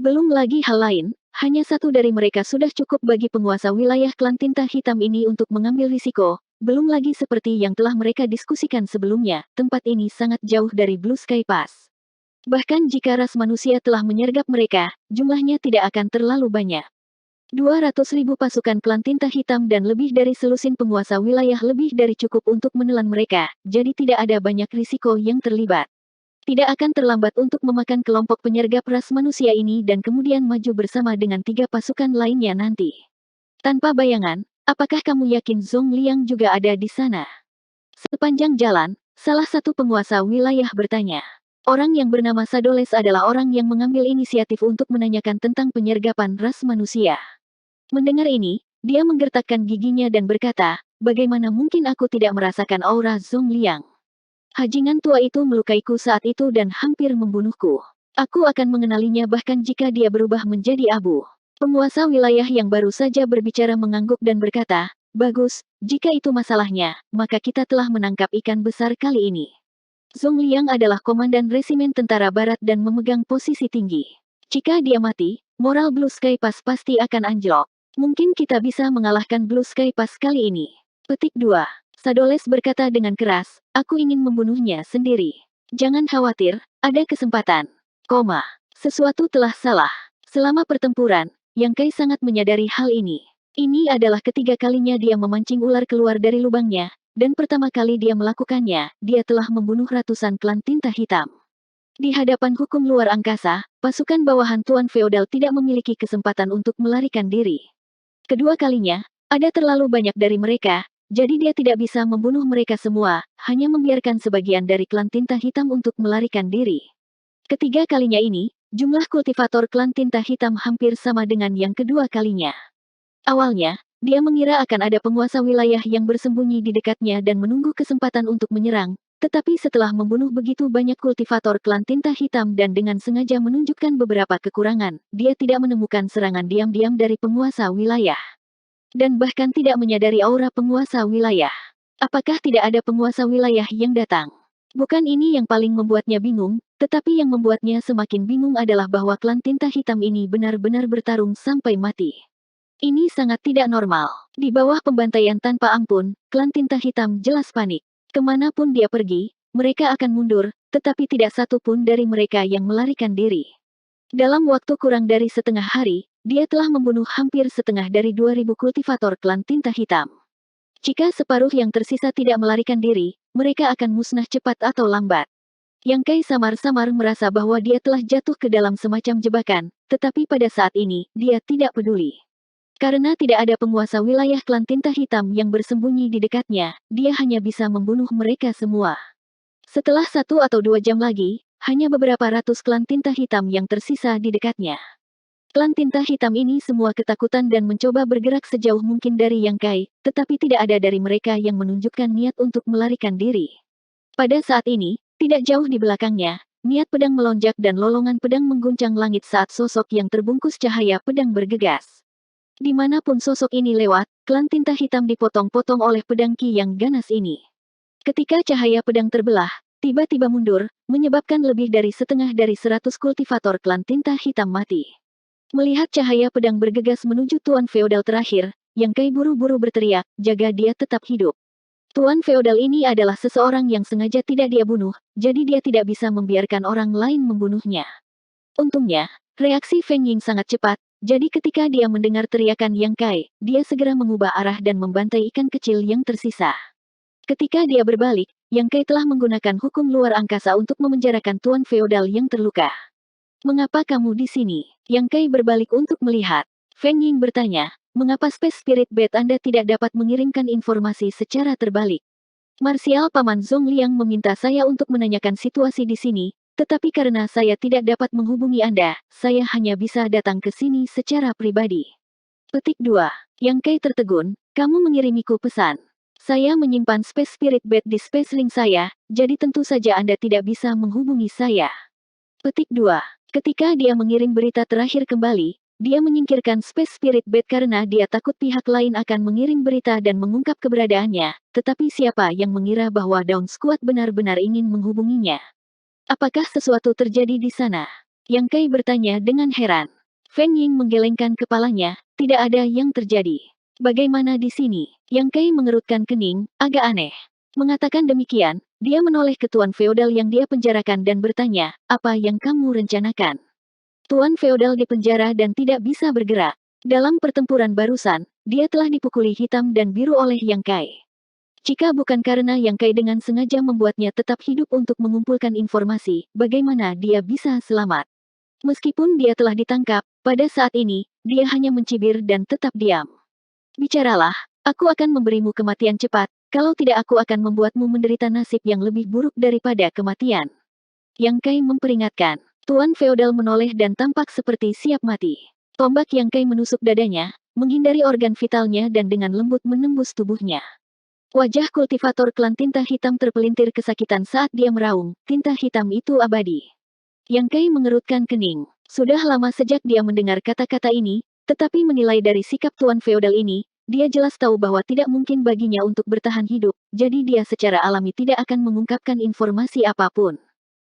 Belum lagi hal lain, hanya satu dari mereka sudah cukup bagi penguasa wilayah klan tinta hitam ini untuk mengambil risiko, belum lagi seperti yang telah mereka diskusikan sebelumnya, tempat ini sangat jauh dari Blue Sky Pass. Bahkan jika ras manusia telah menyergap mereka, jumlahnya tidak akan terlalu banyak. 200.000 pasukan klan tinta hitam dan lebih dari selusin penguasa wilayah lebih dari cukup untuk menelan mereka, jadi tidak ada banyak risiko yang terlibat. Tidak akan terlambat untuk memakan kelompok penyergap ras manusia ini dan kemudian maju bersama dengan 3 pasukan lainnya nanti. Tanpa bayangan, apakah kamu yakin Zhong Liang juga ada di sana? Sepanjang jalan, salah satu penguasa wilayah bertanya. Orang yang bernama Sadoles adalah orang yang mengambil inisiatif untuk menanyakan tentang penyergapan ras manusia. Mendengar ini, dia menggertakkan giginya dan berkata, bagaimana mungkin aku tidak merasakan aura Zhong Liang? Hajingan tua itu melukaiku saat itu dan hampir membunuhku. Aku akan mengenalinya bahkan jika dia berubah menjadi abu. Penguasa wilayah yang baru saja berbicara mengangguk dan berkata, bagus, jika itu masalahnya, maka kita telah menangkap ikan besar kali ini. Zhong Liang adalah komandan resimen tentara barat dan memegang posisi tinggi. Jika dia mati, moral Blue Sky Pass pasti akan anjlok. Mungkin kita bisa mengalahkan Blue Sky Pass kali ini. Petik 2. Sadoles berkata dengan keras, aku ingin membunuhnya sendiri. Jangan khawatir, ada kesempatan. Sesuatu telah salah. Selama pertempuran, Yang Kai sangat menyadari hal ini. Ini adalah ketiga kalinya dia memancing ular keluar dari lubangnya, dan pertama kali dia melakukannya, dia telah membunuh ratusan klan tinta hitam. Di hadapan hukum luar angkasa, pasukan bawahan Tuan Feodal tidak memiliki kesempatan untuk melarikan diri. Kedua kalinya, ada terlalu banyak dari mereka, jadi dia tidak bisa membunuh mereka semua, hanya membiarkan sebagian dari klan tinta hitam untuk melarikan diri. Ketiga kalinya ini, jumlah kultivator klan tinta hitam hampir sama dengan yang kedua kalinya. Awalnya, dia mengira akan ada penguasa wilayah yang bersembunyi di dekatnya dan menunggu kesempatan untuk menyerang, tetapi setelah membunuh begitu banyak kultivator klan tinta hitam dan dengan sengaja menunjukkan beberapa kekurangan, dia tidak menemukan serangan diam-diam dari penguasa wilayah. Dan bahkan tidak menyadari aura penguasa wilayah. Apakah tidak ada penguasa wilayah yang datang? Bukan ini yang paling membuatnya bingung, tetapi yang membuatnya semakin bingung adalah bahwa klan tinta hitam ini benar-benar bertarung sampai mati. Ini sangat tidak normal. Di bawah pembantaian tanpa ampun, klan tinta hitam jelas panik. Kemanapun dia pergi, mereka akan mundur, tetapi tidak satu pun dari mereka yang melarikan diri. Dalam waktu kurang dari setengah hari, dia telah membunuh hampir setengah dari 2000 kultivator klan tinta hitam. Jika separuh yang tersisa tidak melarikan diri, mereka akan musnah cepat atau lambat. Yang Kai samar-samar merasa bahwa dia telah jatuh ke dalam semacam jebakan, tetapi pada saat ini, dia tidak peduli. Karena tidak ada penguasa wilayah klan tinta hitam yang bersembunyi di dekatnya, dia hanya bisa membunuh mereka semua. Setelah 1 atau 2 jam lagi, hanya beberapa ratus klan tinta hitam yang tersisa di dekatnya. Klan tinta hitam ini semua ketakutan dan mencoba bergerak sejauh mungkin dari Yang Kai, tetapi tidak ada dari mereka yang menunjukkan niat untuk melarikan diri. Pada saat ini, tidak jauh di belakangnya, niat pedang melonjak dan lolongan pedang mengguncang langit saat sosok yang terbungkus cahaya pedang bergegas. Dimanapun sosok ini lewat, klan tinta hitam dipotong-potong oleh pedang ki yang ganas ini. Ketika cahaya pedang terbelah, tiba-tiba mundur, menyebabkan lebih dari setengah dari 100 kultivator klan tinta hitam mati. Melihat cahaya pedang bergegas menuju Tuan Feodal terakhir, Yang Kai buru-buru berteriak, jaga dia tetap hidup. Tuan Feodal ini adalah seseorang yang sengaja tidak dia bunuh, jadi dia tidak bisa membiarkan orang lain membunuhnya. Untungnya, reaksi Feng Ying sangat cepat, jadi ketika dia mendengar teriakan Yang Kai, dia segera mengubah arah dan membantai ikan kecil yang tersisa. Ketika dia berbalik, Yang Kai telah menggunakan hukum luar angkasa untuk memenjarakan Tuan Feodal yang terluka. Mengapa kamu di sini? Yang Kai berbalik untuk melihat. Feng Ying bertanya, mengapa Space Spirit Bed Anda tidak dapat mengirimkan informasi secara terbalik? Marsial Paman Zhong Liang meminta saya untuk menanyakan situasi di sini, tetapi karena saya tidak dapat menghubungi Anda, saya hanya bisa datang ke sini secara pribadi. Petik 2. Yang Kai tertegun, kamu mengirimiku pesan. Saya menyimpan Space Spirit Bed di Space Link saya, jadi tentu saja Anda tidak bisa menghubungi saya. Petik 2. Ketika dia mengirim berita terakhir kembali, dia menyingkirkan Space Spirit Bed karena dia takut pihak lain akan mengirim berita dan mengungkap keberadaannya, tetapi siapa yang mengira bahwa Dawn Squad benar-benar ingin menghubunginya? Apakah sesuatu terjadi di sana? Yang Kai bertanya dengan heran. Feng Ying menggelengkan kepalanya, tidak ada yang terjadi. Bagaimana di sini? Yang Kai mengerutkan kening, agak aneh. Mengatakan demikian, dia menoleh ke Tuan Feodal yang dia penjarakan dan bertanya, apa yang kamu rencanakan? Tuan Feodal dipenjara dan tidak bisa bergerak. Dalam pertempuran barusan, dia telah dipukuli hitam dan biru oleh Yang Kai. Jika bukan karena Yang Kai dengan sengaja membuatnya tetap hidup untuk mengumpulkan informasi, bagaimana dia bisa selamat? Meskipun dia telah ditangkap, pada saat ini, dia hanya mencibir dan tetap diam. Bicaralah, aku akan memberimu kematian cepat, kalau tidak aku akan membuatmu menderita nasib yang lebih buruk daripada kematian. Yang Kai memperingatkan. Tuan Feodal menoleh dan tampak seperti siap mati. Tombak Yang Kai menusuk dadanya, menghindari organ vitalnya dan dengan lembut menembus tubuhnya. Wajah kultivator klan tinta hitam terpelintir kesakitan saat dia meraung, tinta hitam itu abadi. Yang Kai mengerutkan kening. Sudah lama sejak dia mendengar kata-kata ini, tetapi menilai dari sikap Tuan Feodal ini, dia jelas tahu bahwa tidak mungkin baginya untuk bertahan hidup, jadi dia secara alami tidak akan mengungkapkan informasi apapun.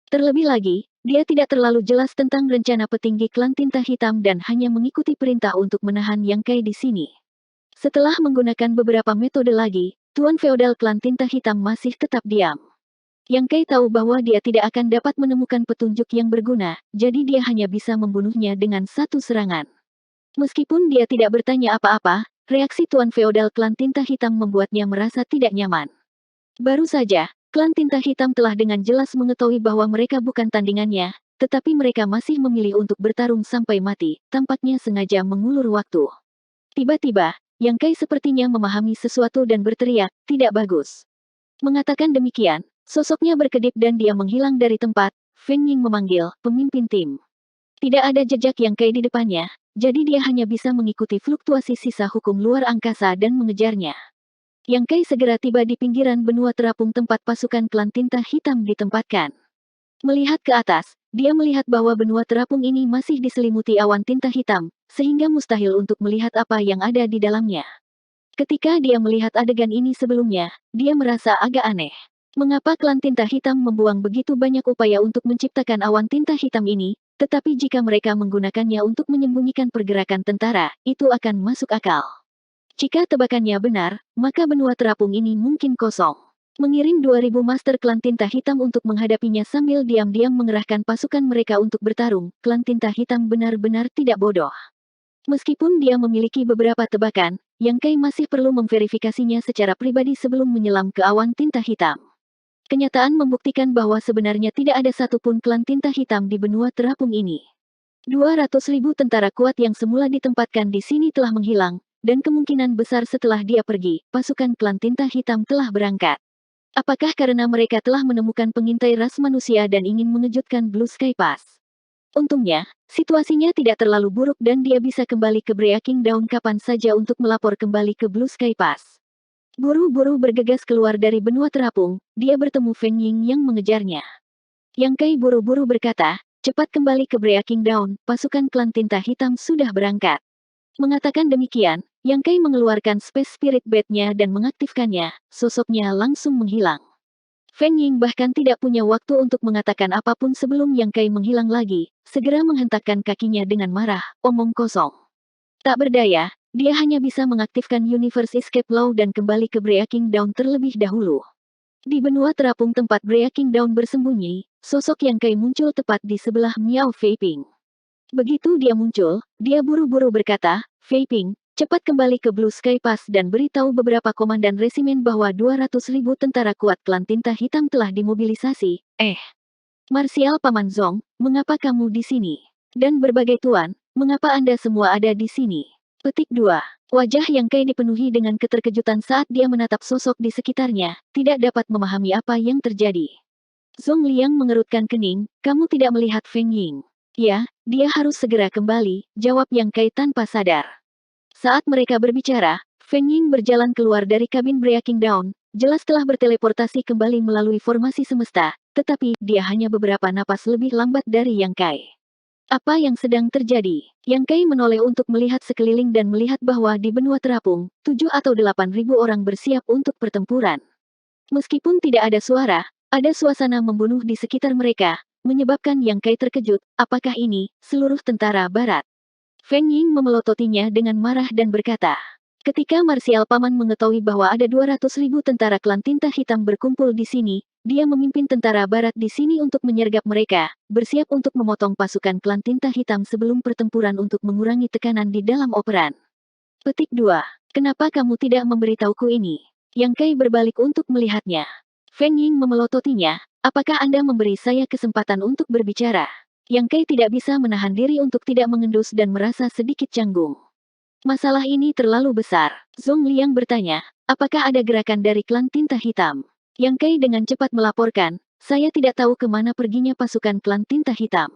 Terlebih lagi, dia tidak terlalu jelas tentang rencana petinggi klan tinta hitam dan hanya mengikuti perintah untuk menahan Yang Kai di sini. Setelah menggunakan beberapa metode lagi, Tuan Feodal klan tinta hitam masih tetap diam. Yang Kai tahu bahwa dia tidak akan dapat menemukan petunjuk yang berguna, jadi dia hanya bisa membunuhnya dengan satu serangan. Meskipun dia tidak bertanya apa-apa, reaksi Tuan Feodal klan tinta hitam membuatnya merasa tidak nyaman. Baru saja, klan tinta hitam telah dengan jelas mengetahui bahwa mereka bukan tandingannya, tetapi mereka masih memilih untuk bertarung sampai mati, tampaknya sengaja mengulur waktu. Tiba-tiba, Yang Kai sepertinya memahami sesuatu dan berteriak, tidak bagus. Mengatakan demikian, sosoknya berkedip dan dia menghilang dari tempat. Feng Ying memanggil, pemimpin tim. Tidak ada jejak Yang Kai di depannya, jadi dia hanya bisa mengikuti fluktuasi sisa hukum luar angkasa dan mengejarnya. Yang Kai segera tiba di pinggiran benua terapung tempat pasukan klan tinta hitam ditempatkan. Melihat ke atas, dia melihat bahwa benua terapung ini masih diselimuti awan tinta hitam, sehingga mustahil untuk melihat apa yang ada di dalamnya. Ketika dia melihat adegan ini sebelumnya, dia merasa agak aneh. Mengapa klan tinta hitam membuang begitu banyak upaya untuk menciptakan awan tinta hitam ini, tetapi jika mereka menggunakannya untuk menyembunyikan pergerakan tentara, itu akan masuk akal. Jika tebakannya benar, maka benua terapung ini mungkin kosong. Mengirim 2000 master klan tinta hitam untuk menghadapinya sambil diam-diam mengerahkan pasukan mereka untuk bertarung, klan tinta hitam benar-benar tidak bodoh. Meskipun dia memiliki beberapa tebakan, Yang Kai masih perlu memverifikasinya secara pribadi sebelum menyelam ke awan tinta hitam. Kenyataan membuktikan bahwa sebenarnya tidak ada satupun klan tinta hitam di benua terapung ini. 200.000 tentara kuat yang semula ditempatkan di sini telah menghilang, dan kemungkinan besar setelah dia pergi, pasukan klan tinta hitam telah berangkat. Apakah karena mereka telah menemukan pengintai ras manusia dan ingin mengejutkan Blue Sky Pass? Untungnya, situasinya tidak terlalu buruk dan dia bisa kembali ke Breaking Dawn kapan saja untuk melapor kembali ke Blue Sky Pass. Buru-buru bergegas keluar dari benua terapung, dia bertemu Feng Ying yang mengejarnya. Yang Kai buru-buru berkata, cepat kembali ke Breaking Dawn, pasukan klan tinta hitam sudah berangkat. Mengatakan demikian, Yang Kai mengeluarkan Space Spirit Bat-nya dan mengaktifkannya, sosoknya langsung menghilang. Feng Ying bahkan tidak punya waktu untuk mengatakan apapun sebelum Yang Kai menghilang lagi, segera menghentakkan kakinya dengan marah, omong kosong. Tak berdaya, dia hanya bisa mengaktifkan Universe Escape Law dan kembali ke Breaking Dawn terlebih dahulu. Di benua terapung tempat Breaking Dawn bersembunyi, sosok Yang Kai muncul tepat di sebelah Miao Feiping. Begitu dia muncul, dia buru-buru berkata, Feiping, cepat kembali ke Blue Sky Pass dan beritahu beberapa komandan resimen bahwa 200.000 tentara kuat klan tinta hitam telah dimobilisasi. Marsial Paman Zong, mengapa kamu di sini? Dan berbagai tuan, mengapa Anda semua ada di sini? Petik 2. Wajah Yang Kai dipenuhi dengan keterkejutan saat dia menatap sosok di sekitarnya, tidak dapat memahami apa yang terjadi. Zong Liang mengerutkan kening, kamu tidak melihat Feng Ying. Ya, dia harus segera kembali, jawab Yang Kai tanpa sadar. Saat mereka berbicara, Feng Ying berjalan keluar dari kabin Breaking Dawn, jelas telah berteleportasi kembali melalui formasi semesta, tetapi dia hanya beberapa napas lebih lambat dari Yang Kai. Apa yang sedang terjadi? Yang Kai menoleh untuk melihat sekeliling dan melihat bahwa di benua terapung, 7 atau 8.000 orang bersiap untuk pertempuran. Meskipun tidak ada suara, ada suasana membunuh di sekitar mereka, menyebabkan Yang Kai terkejut, apakah ini seluruh tentara barat? Feng Ying memelototinya dengan marah dan berkata, ketika Marsial Paman mengetahui bahwa ada 200.000 tentara klan tinta hitam berkumpul di sini, dia memimpin tentara barat di sini untuk menyergap mereka, bersiap untuk memotong pasukan klan tinta hitam sebelum pertempuran untuk mengurangi tekanan di dalam operan. Petik 2. Kenapa kamu tidak memberitahuku ini? Yang Kai berbalik untuk melihatnya. Feng Ying memelototinya, apakah Anda memberi saya kesempatan untuk berbicara? Yang Kai tidak bisa menahan diri untuk tidak mengendus dan merasa sedikit canggung. Masalah ini terlalu besar. Zong Liang bertanya, apakah ada gerakan dari klan tinta hitam? Yang Kai dengan cepat melaporkan, saya tidak tahu kemana perginya pasukan klan tinta hitam.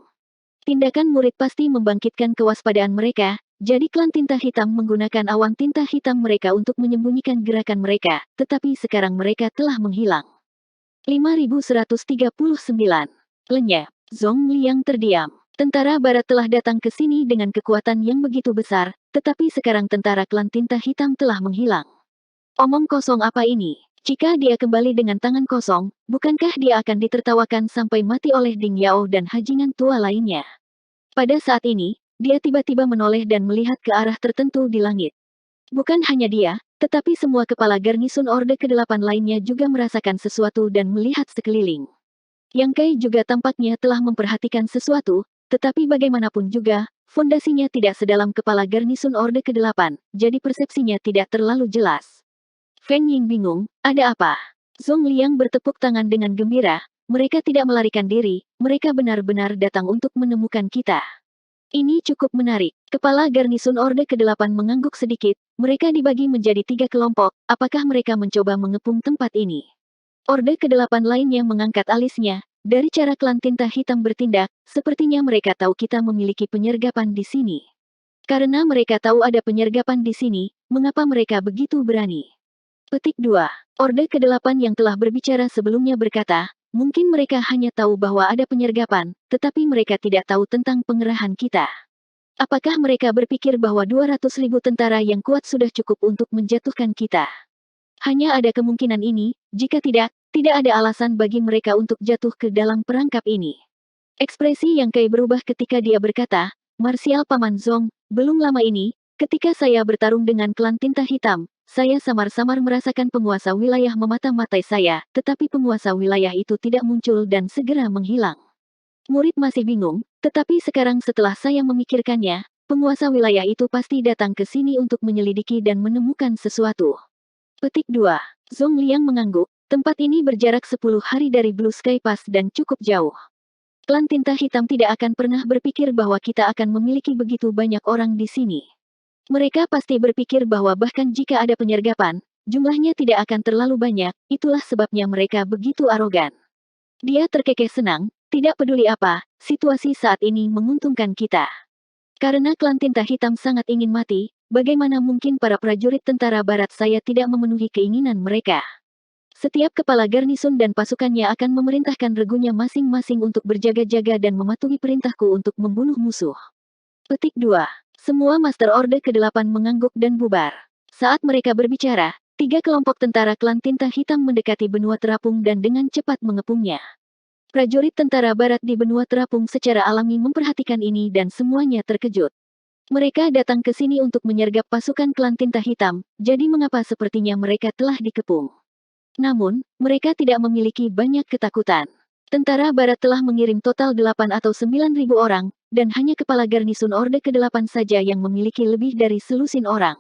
Tindakan murid pasti membangkitkan kewaspadaan mereka, jadi klan tinta hitam menggunakan awan tinta hitam mereka untuk menyembunyikan gerakan mereka, tetapi sekarang mereka telah menghilang. 5139. Lenyap. Zong Liang terdiam. Tentara barat telah datang ke sini dengan kekuatan yang begitu besar, tetapi sekarang tentara klan tinta hitam telah menghilang. Omong kosong apa ini? Jika dia kembali dengan tangan kosong, bukankah dia akan ditertawakan sampai mati oleh Ding Yao dan hajingan tua lainnya? Pada saat ini, dia tiba-tiba menoleh dan melihat ke arah tertentu di langit. Bukan hanya dia, tetapi semua kepala garnisun Orde ke-8 lainnya juga merasakan sesuatu dan melihat sekeliling. Yang Kai juga tampaknya telah memperhatikan sesuatu, tetapi bagaimanapun juga, fondasinya tidak sedalam kepala garnisun Orde ke-8, jadi persepsinya tidak terlalu jelas. Feng Ying bingung, ada apa? Zong Liang bertepuk tangan dengan gembira, mereka tidak melarikan diri, mereka benar-benar datang untuk menemukan kita. Ini cukup menarik. Kepala garnisun Orde ke-8 mengangguk sedikit, mereka dibagi menjadi 3 kelompok, apakah mereka mencoba mengepung tempat ini? Orde ke-8 lainnya mengangkat alisnya, dari cara klan tinta hitam bertindak, sepertinya mereka tahu kita memiliki penyergapan di sini. Karena mereka tahu ada penyergapan di sini, mengapa mereka begitu berani? Petik 2. Orde ke-8 yang telah berbicara sebelumnya berkata, mungkin mereka hanya tahu bahwa ada penyergapan, tetapi mereka tidak tahu tentang pengerahan kita. Apakah mereka berpikir bahwa 200.000 tentara yang kuat sudah cukup untuk menjatuhkan kita? Hanya ada kemungkinan ini, jika tidak, tidak ada alasan bagi mereka untuk jatuh ke dalam perangkap ini. Ekspresi Yang Kai berubah ketika dia berkata, Marsial Paman Zong, belum lama ini, ketika saya bertarung dengan klan tinta hitam, saya samar-samar merasakan penguasa wilayah memata-matai saya, tetapi penguasa wilayah itu tidak muncul dan segera menghilang. Murid masih bingung, tetapi sekarang setelah saya memikirkannya, penguasa wilayah itu pasti datang ke sini untuk menyelidiki dan menemukan sesuatu. Petik 2. Zong Liang mengangguk, tempat ini berjarak 10 hari dari Blue Sky Pass dan cukup jauh. Klan tinta hitam tidak akan pernah berpikir bahwa kita akan memiliki begitu banyak orang di sini. Mereka pasti berpikir bahwa bahkan jika ada penyergapan, jumlahnya tidak akan terlalu banyak, itulah sebabnya mereka begitu arogan. Dia terkekeh senang, Tidak peduli apa, situasi saat ini menguntungkan kita. Karena klan tinta hitam sangat ingin mati, bagaimana mungkin para prajurit tentara barat saya tidak memenuhi keinginan mereka? Setiap kepala garnison dan pasukannya akan memerintahkan regunya masing-masing untuk berjaga-jaga dan mematuhi perintahku untuk membunuh musuh. Petik 2. Semua Master Orde ke-8 mengangguk dan bubar. Saat mereka berbicara, 3 kelompok tentara klan tinta hitam mendekati benua terapung dan dengan cepat mengepungnya. Prajurit tentara barat di benua terapung secara alami memperhatikan ini dan semuanya terkejut. Mereka datang ke sini untuk menyergap pasukan klan tinta hitam, jadi mengapa sepertinya mereka telah dikepung? Namun, mereka tidak memiliki banyak ketakutan. Tentara barat telah mengirim total 8 atau 9 ribu orang, dan hanya kepala garnisun Orde ke-8 saja yang memiliki lebih dari selusin orang.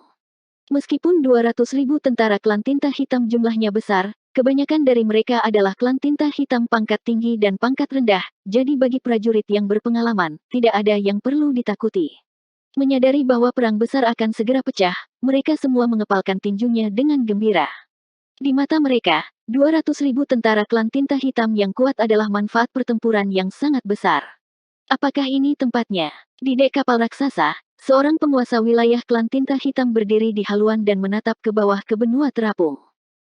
Meskipun 200 ribu tentara klan tinta hitam jumlahnya besar, kebanyakan dari mereka adalah klan tinta hitam pangkat tinggi dan pangkat rendah, jadi bagi prajurit yang berpengalaman, tidak ada yang perlu ditakuti. Menyadari bahwa perang besar akan segera pecah, mereka semua mengepalkan tinjunya dengan gembira. Di mata mereka, 200 ribu tentara klan tinta hitam yang kuat adalah manfaat pertempuran yang sangat besar. Apakah ini tempatnya? Di dek kapal raksasa, seorang penguasa wilayah klan tinta hitam berdiri di haluan dan menatap ke bawah ke benua terapung.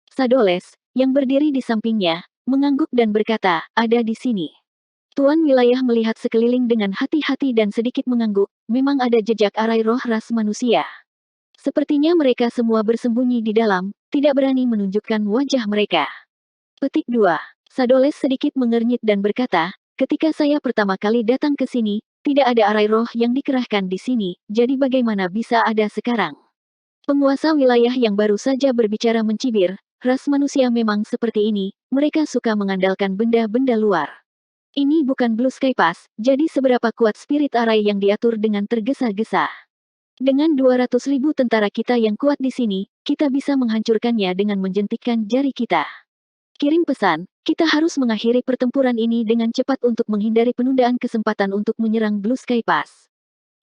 Sadoles, yang berdiri di sampingnya, mengangguk dan berkata, ada di sini. Tuan wilayah melihat sekeliling dengan hati-hati dan sedikit mengangguk, memang ada jejak arai roh ras manusia. Sepertinya mereka semua bersembunyi di dalam, tidak berani menunjukkan wajah mereka. Petik 2. Sadoles sedikit mengernyit dan berkata, ketika saya pertama kali datang ke sini, tidak ada arai roh yang dikerahkan di sini, jadi bagaimana bisa ada sekarang? Penguasa wilayah yang baru saja berbicara mencibir, ras manusia memang seperti ini, mereka suka mengandalkan benda-benda luar. Ini bukan Blue Sky Pass, jadi seberapa kuat spirit arai yang diatur dengan tergesa-gesa. Dengan 200 ribu tentara kita yang kuat di sini, kita bisa menghancurkannya dengan menjentikkan jari kita. Kirim pesan, kita harus mengakhiri pertempuran ini dengan cepat untuk menghindari penundaan kesempatan untuk menyerang Blue Sky Pass.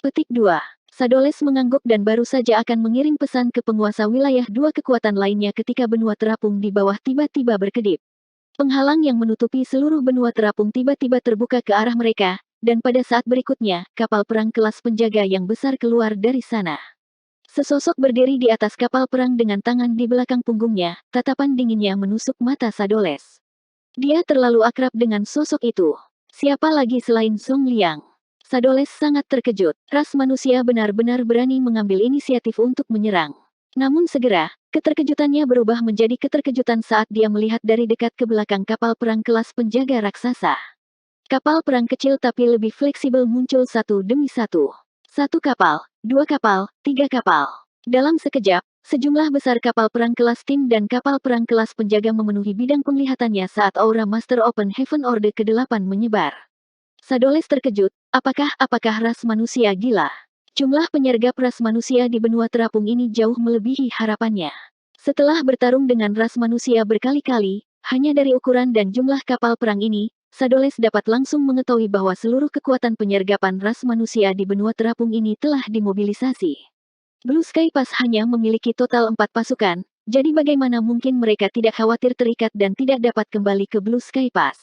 Petik 2. Sadoles mengangguk dan baru saja akan mengirim pesan ke penguasa wilayah dua kekuatan lainnya ketika benua terapung di bawah tiba-tiba berkedip. Penghalang yang menutupi seluruh benua terapung tiba-tiba terbuka ke arah mereka, dan pada saat berikutnya, kapal perang kelas penjaga yang besar keluar dari sana. Sesosok berdiri di atas kapal perang dengan tangan di belakang punggungnya, tatapan dinginnya menusuk mata Sadoles. Dia terlalu akrab dengan sosok itu. Siapa lagi selain Song Liang? Sadoles sangat terkejut, ras manusia benar-benar berani mengambil inisiatif untuk menyerang. Namun segera, keterkejutannya berubah menjadi keterkejutan saat dia melihat dari dekat ke belakang kapal perang kelas penjaga raksasa. Kapal perang kecil tapi lebih fleksibel muncul satu demi satu. Satu kapal, dua kapal, tiga kapal. Dalam sekejap, sejumlah besar kapal perang kelas tim dan kapal perang kelas penjaga memenuhi bidang penglihatannya saat aura Master Open Heaven Orde ke-8 menyebar. Sadoles terkejut, apakah ras manusia gila? Jumlah penyergap ras manusia di benua terapung ini jauh melebihi harapannya. Setelah bertarung dengan ras manusia berkali-kali, hanya dari ukuran dan jumlah kapal perang ini, Sadoles dapat langsung mengetahui bahwa seluruh kekuatan penyergapan ras manusia di benua terapung ini telah dimobilisasi. Blue Sky Pass hanya memiliki total 4 pasukan, jadi bagaimana mungkin mereka tidak khawatir terikat dan tidak dapat kembali ke Blue Sky Pass.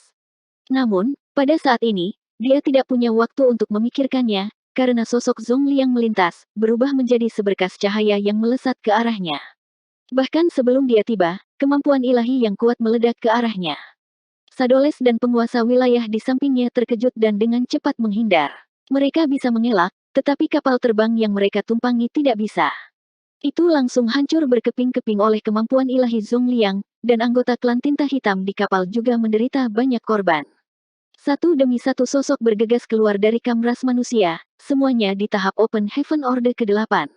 Namun, pada saat ini, dia tidak punya waktu untuk memikirkannya, karena sosok Zhong Liang melintas, berubah menjadi seberkas cahaya yang melesat ke arahnya. Bahkan sebelum dia tiba, kemampuan ilahi yang kuat meledak ke arahnya. Sadoles dan penguasa wilayah di sampingnya terkejut dan dengan cepat menghindar. Mereka bisa mengelak, tetapi kapal terbang yang mereka tumpangi tidak bisa. Itu langsung hancur berkeping-keping oleh kemampuan ilahi Zhong Liang, dan anggota klan tinta hitam di kapal juga menderita banyak korban. Satu demi satu sosok bergegas keluar dari kamras manusia, semuanya di tahap Open Heaven Orde ke-8.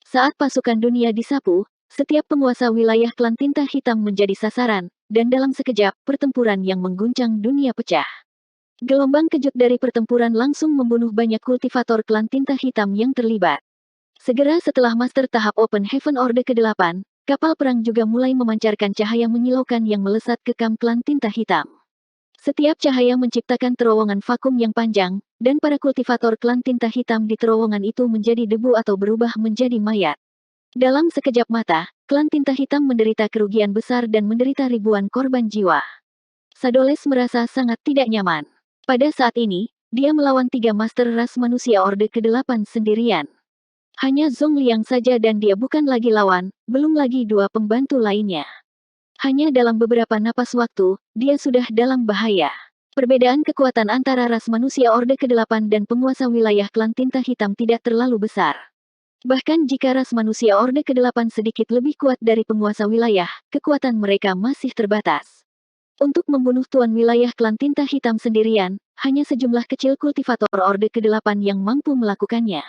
Saat pasukan dunia disapu, setiap penguasa wilayah klan tinta hitam menjadi sasaran, dan dalam sekejap, pertempuran yang mengguncang dunia pecah. Gelombang kejut dari pertempuran langsung membunuh banyak kultivator klan tinta hitam yang terlibat. Segera setelah master tahap Open Heaven Orde ke-8, kapal perang juga mulai memancarkan cahaya menyilaukan yang melesat ke kamp klan tinta hitam. Setiap cahaya menciptakan terowongan vakum yang panjang, dan para kultivator klan tinta hitam di terowongan itu menjadi debu atau berubah menjadi mayat. Dalam sekejap mata, klan tinta hitam menderita kerugian besar dan menderita ribuan korban jiwa. Sadoles merasa sangat tidak nyaman. Pada saat ini, dia melawan 3 master ras manusia Orde ke-8 sendirian. Hanya Zhong Liang saja dan dia bukan lagi lawan, belum lagi 2 pembantu lainnya. Hanya dalam beberapa napas waktu, dia sudah dalam bahaya. Perbedaan kekuatan antara ras manusia Orde ke-8 dan penguasa wilayah klan tinta hitam tidak terlalu besar. Bahkan jika ras manusia Orde ke-8 sedikit lebih kuat dari penguasa wilayah, kekuatan mereka masih terbatas. Untuk membunuh tuan wilayah klan tinta hitam sendirian, hanya sejumlah kecil kultivator Orde ke-8 yang mampu melakukannya.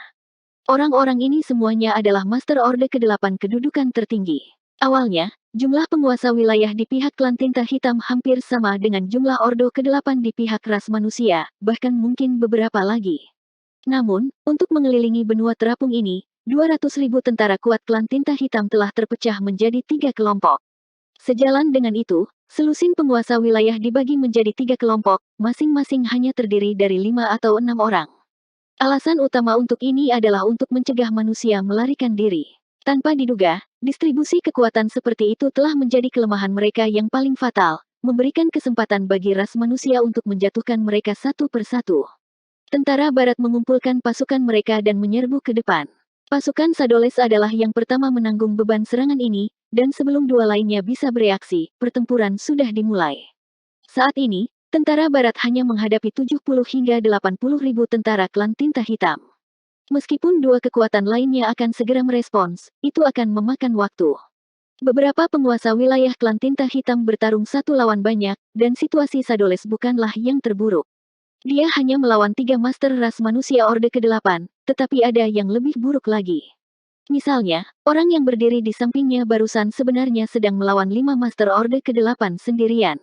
Orang-orang ini semuanya adalah Master Orde ke-8 kedudukan tertinggi. Awalnya, jumlah penguasa wilayah di pihak klan tinta hitam hampir sama dengan jumlah Ordo ke-8 di pihak ras manusia, bahkan mungkin beberapa lagi. Namun, untuk mengelilingi benua terapung ini, 200.000 tentara kuat klan tinta hitam telah terpecah menjadi 3 kelompok. Sejalan dengan itu, selusin penguasa wilayah dibagi menjadi 3 kelompok, masing-masing hanya terdiri dari 5 atau 6 orang. Alasan utama untuk ini adalah untuk mencegah manusia melarikan diri. Tanpa diduga, distribusi kekuatan seperti itu telah menjadi kelemahan mereka yang paling fatal, memberikan kesempatan bagi ras manusia untuk menjatuhkan mereka satu persatu. Tentara Barat mengumpulkan pasukan mereka dan menyerbu ke depan. Pasukan Sadoles adalah yang pertama menanggung beban serangan ini, dan sebelum 2 lainnya bisa bereaksi, pertempuran sudah dimulai. Saat ini, tentara Barat hanya menghadapi 70 hingga 80 ribu tentara klan tinta hitam. Meskipun 2 kekuatan lainnya akan segera merespons, itu akan memakan waktu. Beberapa penguasa wilayah klan tinta hitam bertarung satu lawan banyak, dan situasi Sadoles bukanlah yang terburuk. Dia hanya melawan 3 master ras manusia Orde ke-8, tetapi ada yang lebih buruk lagi. Misalnya, orang yang berdiri di sampingnya barusan sebenarnya sedang melawan 5 master Orde ke-8 sendirian.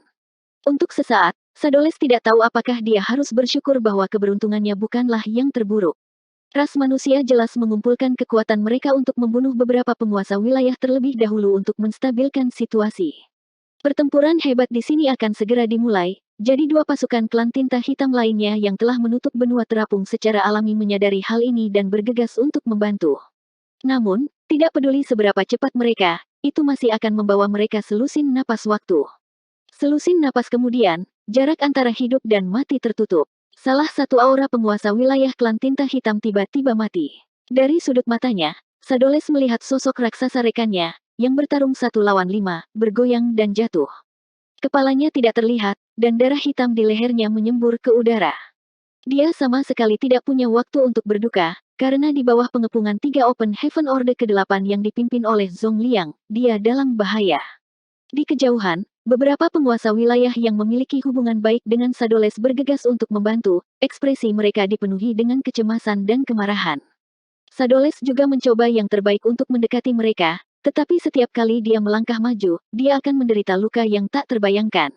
Untuk sesaat, Sadoles tidak tahu apakah dia harus bersyukur bahwa keberuntungannya bukanlah yang terburuk. Ras manusia jelas mengumpulkan kekuatan mereka untuk membunuh beberapa penguasa wilayah terlebih dahulu untuk menstabilkan situasi. Pertempuran hebat di sini akan segera dimulai, jadi 2 pasukan klan tinta hitam lainnya yang telah menutup benua terapung secara alami menyadari hal ini dan bergegas untuk membantu. Namun, tidak peduli seberapa cepat mereka, itu masih akan membawa mereka selusin napas waktu. Selusin napas kemudian, jarak antara hidup dan mati tertutup. Salah satu aura penguasa wilayah klan tinta hitam tiba-tiba mati. Dari sudut matanya, Sadoles melihat sosok raksasa rekannya, yang bertarung 1 lawan 5, bergoyang dan jatuh. Kepalanya tidak terlihat, dan darah hitam di lehernya menyembur ke udara. Dia sama sekali tidak punya waktu untuk berduka, karena di bawah pengepungan 3 Open Heaven Orde ke-8 yang dipimpin oleh Zhong Liang, dia dalam bahaya. Di kejauhan, beberapa penguasa wilayah yang memiliki hubungan baik dengan Sadoles bergegas untuk membantu, ekspresi mereka dipenuhi dengan kecemasan dan kemarahan. Sadoles juga mencoba yang terbaik untuk mendekati mereka, tetapi setiap kali dia melangkah maju, dia akan menderita luka yang tak terbayangkan.